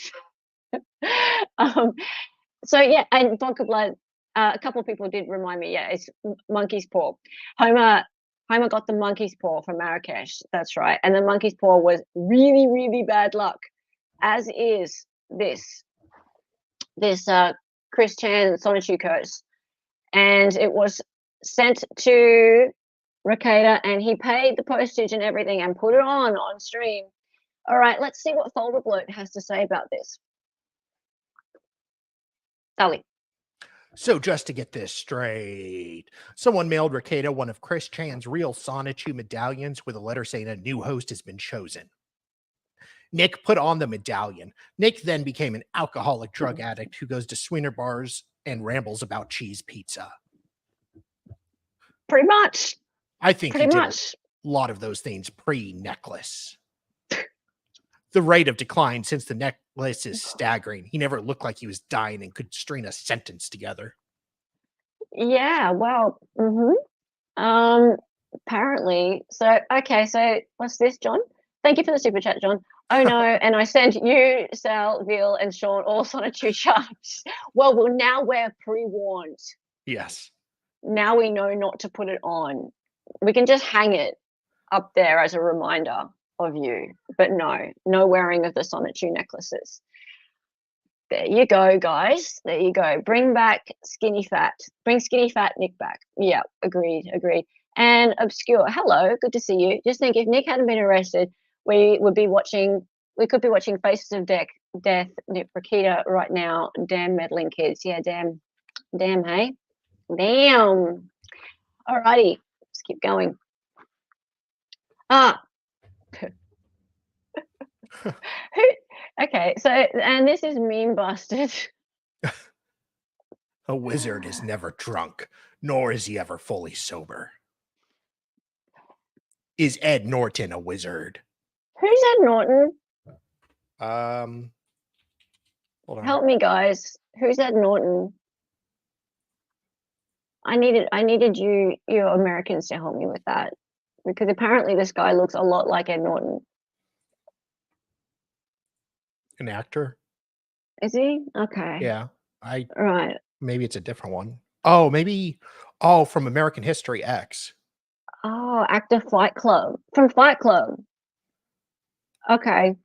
So yeah, and Vodka Blood, a couple of people did remind me, yeah, it's monkey's paw. Homer got the monkey's paw from Marrakesh. That's right. And the monkey's paw was really, really bad luck, as is this Chris Chan Sonichu curse, and it was sent to Rekieta, and he paid the postage and everything and put it on stream. All right, let's see what Folder Bloat has to say about this. Sally. So just to get this straight, someone mailed Rekieta one of Chris Chan's real Sonichu medallions with a letter saying a new host has been chosen. Nick put on the medallion. Nick then became an alcoholic drug addict who goes to swinger bars and rambles about cheese pizza. Pretty much. I think Pretty he did much. a lot of those things pre-necklace. The rate of decline since the necklace is staggering. He never looked like he was dying and could string a sentence together. Yeah, well, apparently. So, okay, so what's this, John? Thank you for the super chat, John. Oh no, and I sent you, Sal, Veal, and Sean all Sonichu charts. Well, now we're pre-warned. Yes. Now we know not to put it on. We can just hang it up there as a reminder of you, but no wearing of the Sonichu necklaces. There you go, guys. There you go. Bring back skinny fat. Bring skinny fat Nick back. Yeah, agreed. And Obscure, hello, good to see you. Just think, if Nick hadn't been arrested, we could be watching Faces of Death, Nick Rekieta right now. Damn meddling kids. Yeah, damn, hey? Damn. Alrighty, let's keep going. Okay, so, and this is meme busted. A wizard is never drunk, nor is he ever fully sober. Is Ed Norton a wizard? Who's Ed Norton? Hold on. Help me, guys. Who's Ed Norton? I needed you Americans to help me with that, because apparently this guy looks a lot like Ed Norton. An actor? Is he? Okay. Yeah. Right. Maybe it's a different one. Oh, maybe. Oh, from American History X. Oh, actor from Fight Club. Okay.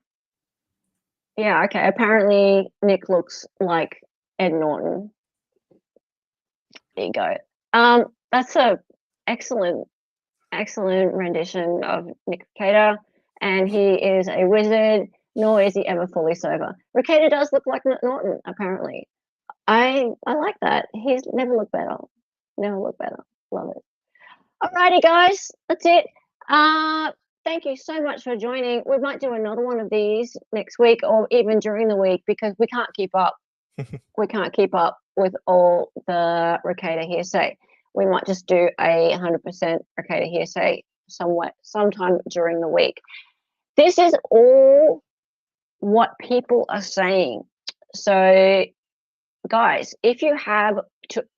Yeah, okay. Apparently Nick looks like Ed Norton. There you go. That's a excellent rendition of Nick Rekieta, and he is a wizard, nor is he ever fully sober. Rekieta does look like Norton, apparently. I like that. He's never looked better. Love it. Alrighty, guys, that's it. Thank you so much for joining. We might do another one of these next week or even during the week, because we can't keep up. We can't keep up with all the Rekieta hearsay. We might just do a 100% Rekieta hearsay sometime during the week. This is all what people are saying. So, guys, if you have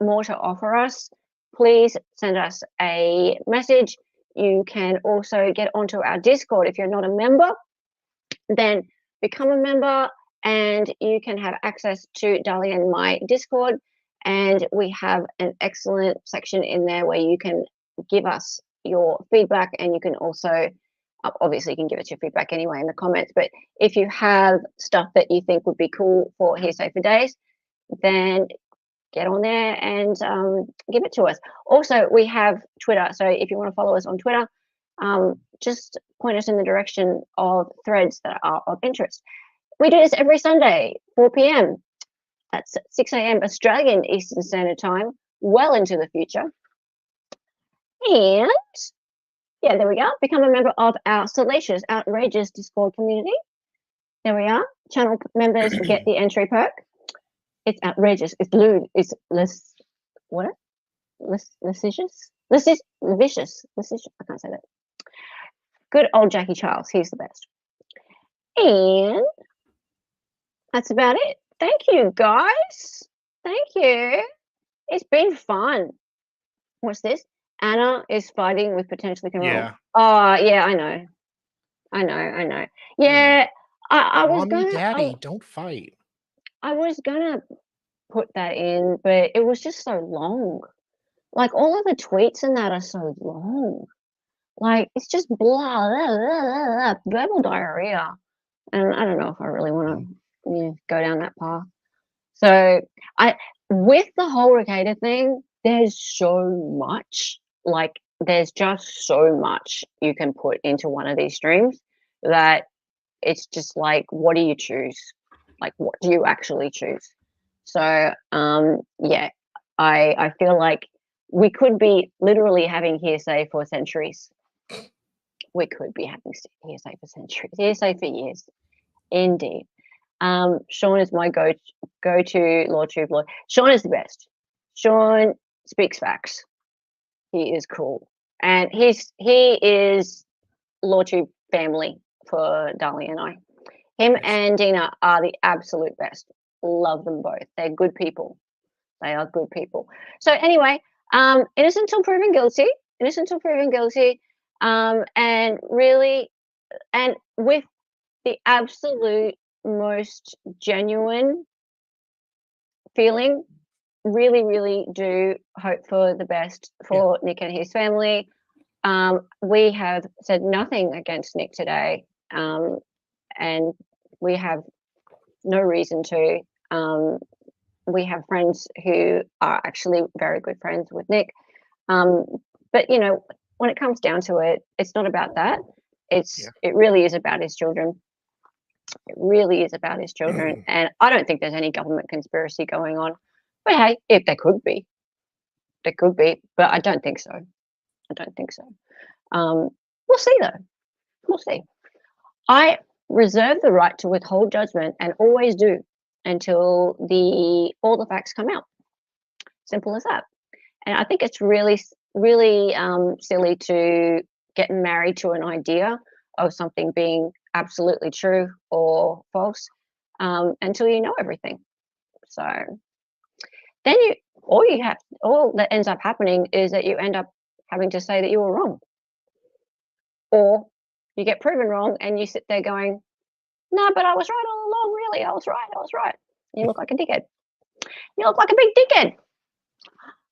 more to offer us, please send us a message. You can also get onto our Discord. If you're not a member, then become a member, and you can have access to Dali and my Discord. And we have an excellent section in there where you can give us your feedback, and you can also, obviously you can give us your feedback anyway in the comments, but if you have stuff that you think would be cool for Hearsay for Days, then get on there and give it to us. Also, we have Twitter, so if you want to follow us on Twitter, just point us in the direction of threads that are of interest. We do this every Sunday, 4 p.m. That's 6 a.m. Australian Eastern Standard Time, well into the future. And yeah, there we go. Become a member of our salacious, outrageous Discord community. There we are. Channel members get the entry perk. It's outrageous. It's lewd. It's lascivious. I can't say that. Good old Jackie Charles. He's the best. And that's about it. Thank you, guys. Thank you. It's been fun. What's this? Anna is fighting with potentially criminal. Yeah. Oh, yeah, I know. Yeah, I was Mommy, gonna. Daddy, don't fight. I was gonna put that in, but it was just so long. Like, all of the tweets and that are so long. Like, it's just blah, blah, blah, blah, blah, verbal diarrhea. And I don't know if I really want to go down that path. So with the whole Rekieta thing, there's so much, like there's just so much you can put into one of these streams that it's just like, what do you choose? Like, what do you actually choose? So yeah, I feel like we could be literally having hearsay for centuries. We could be having hearsay for centuries, hearsay for years, indeed. Sean is my go-to LawTube lawyer. Sean is the best. Sean speaks facts. He is cool, and he is LawTube family for Dali and I. Him and Dina are the absolute best. Love them both. They're good people. They are good people. So anyway, innocent until proven guilty. Innocent until proven guilty. And really, and with the absolute most genuine feeling, really do hope for the best for Nick and his family. We have said nothing against Nick today, and we have no reason to. We have friends who are actually very good friends with Nick, but you know, when it comes down to it, it's not about that. It really is about his children. It really is about his children, and I don't think there's any government conspiracy going on. But hey, if there could be, but I don't think so. I don't think so. We'll see though. We'll see. I reserve the right to withhold judgment, and always do, until all the facts come out. Simple as that. And I think it's really silly to get married to an idea of something being absolutely true or false until you know everything. So then all that ends up happening is that you end up having to say that you were wrong, or you get proven wrong and you sit there going, no, but I was right all along. Really, I was right. You look like a dickhead. You look like a big dickhead.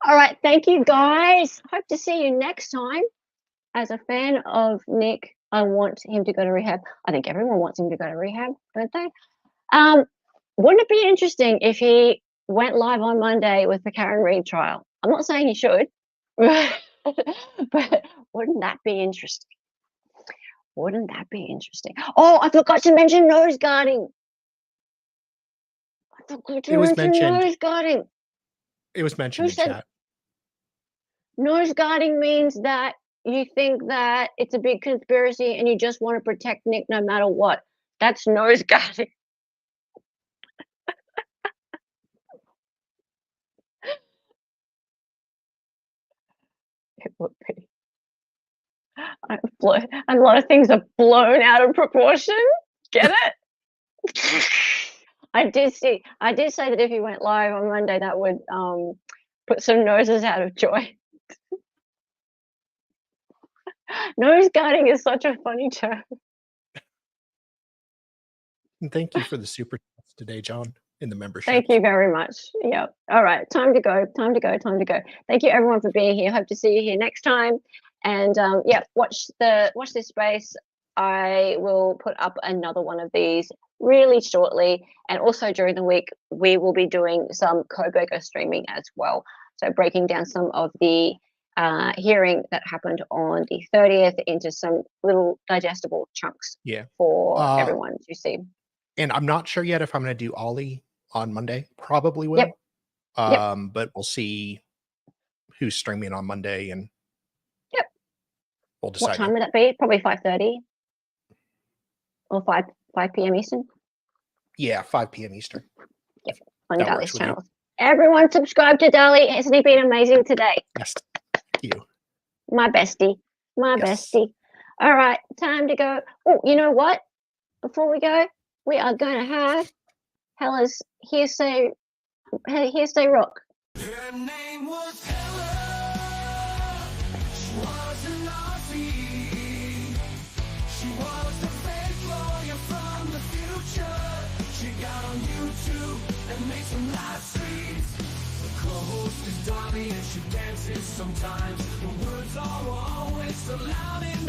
All right, thank you guys. Hope to see you next time. As a fan of Nick, I want him to go to rehab. I think everyone wants him to go to rehab, don't they? Wouldn't it be interesting if he went live on Monday with the Karen Read trial? I'm not saying he should, but wouldn't that be interesting? Wouldn't that be interesting? Oh, I forgot to mention nose guarding. It was mentioned. Nose guarding. It was mentioned in chat. Nose guarding means that you think that it's a big conspiracy and you just want to protect Nick no matter what. That's nose guarding. It would be. A lot of things are blown out of proportion. Get it? I did say that if he went live on Monday, that would put some noses out of joint. Nose guarding is such a funny term. And thank you for the super chats today, John, in the membership. Thank you very much. Yeah. All right. Time to go. Thank you everyone for being here. Hope to see you here next time. And yeah, watch this space. I will put up another one of these really shortly. And also during the week, we will be doing some Kohberger streaming as well. So breaking down some of the hearing that happened on the 30th into some little digestible chunks for everyone to see. And I'm not sure yet if I'm going to do Ollie on Monday. Probably will. But we'll see who's streaming on Monday, and we'll decide. What time would that be? Probably 5:30 or 5 p.m. Eastern. Yeah, 5 p.m. Eastern. Yep, on Dali's channel. Everyone subscribe to Dali. Hasn't he been amazing today? Yes, thank you. My bestie. Bestie. All right, time to go. Oh, you know what? Before we go, we are going to have Hella's Hearsay Rock. Her name was Hella. She was an Aussie. She was the fake lawyer from the future. She got on YouTube and made some live streams. The co-host is Dolly and she dances sometimes. The words are always so loud in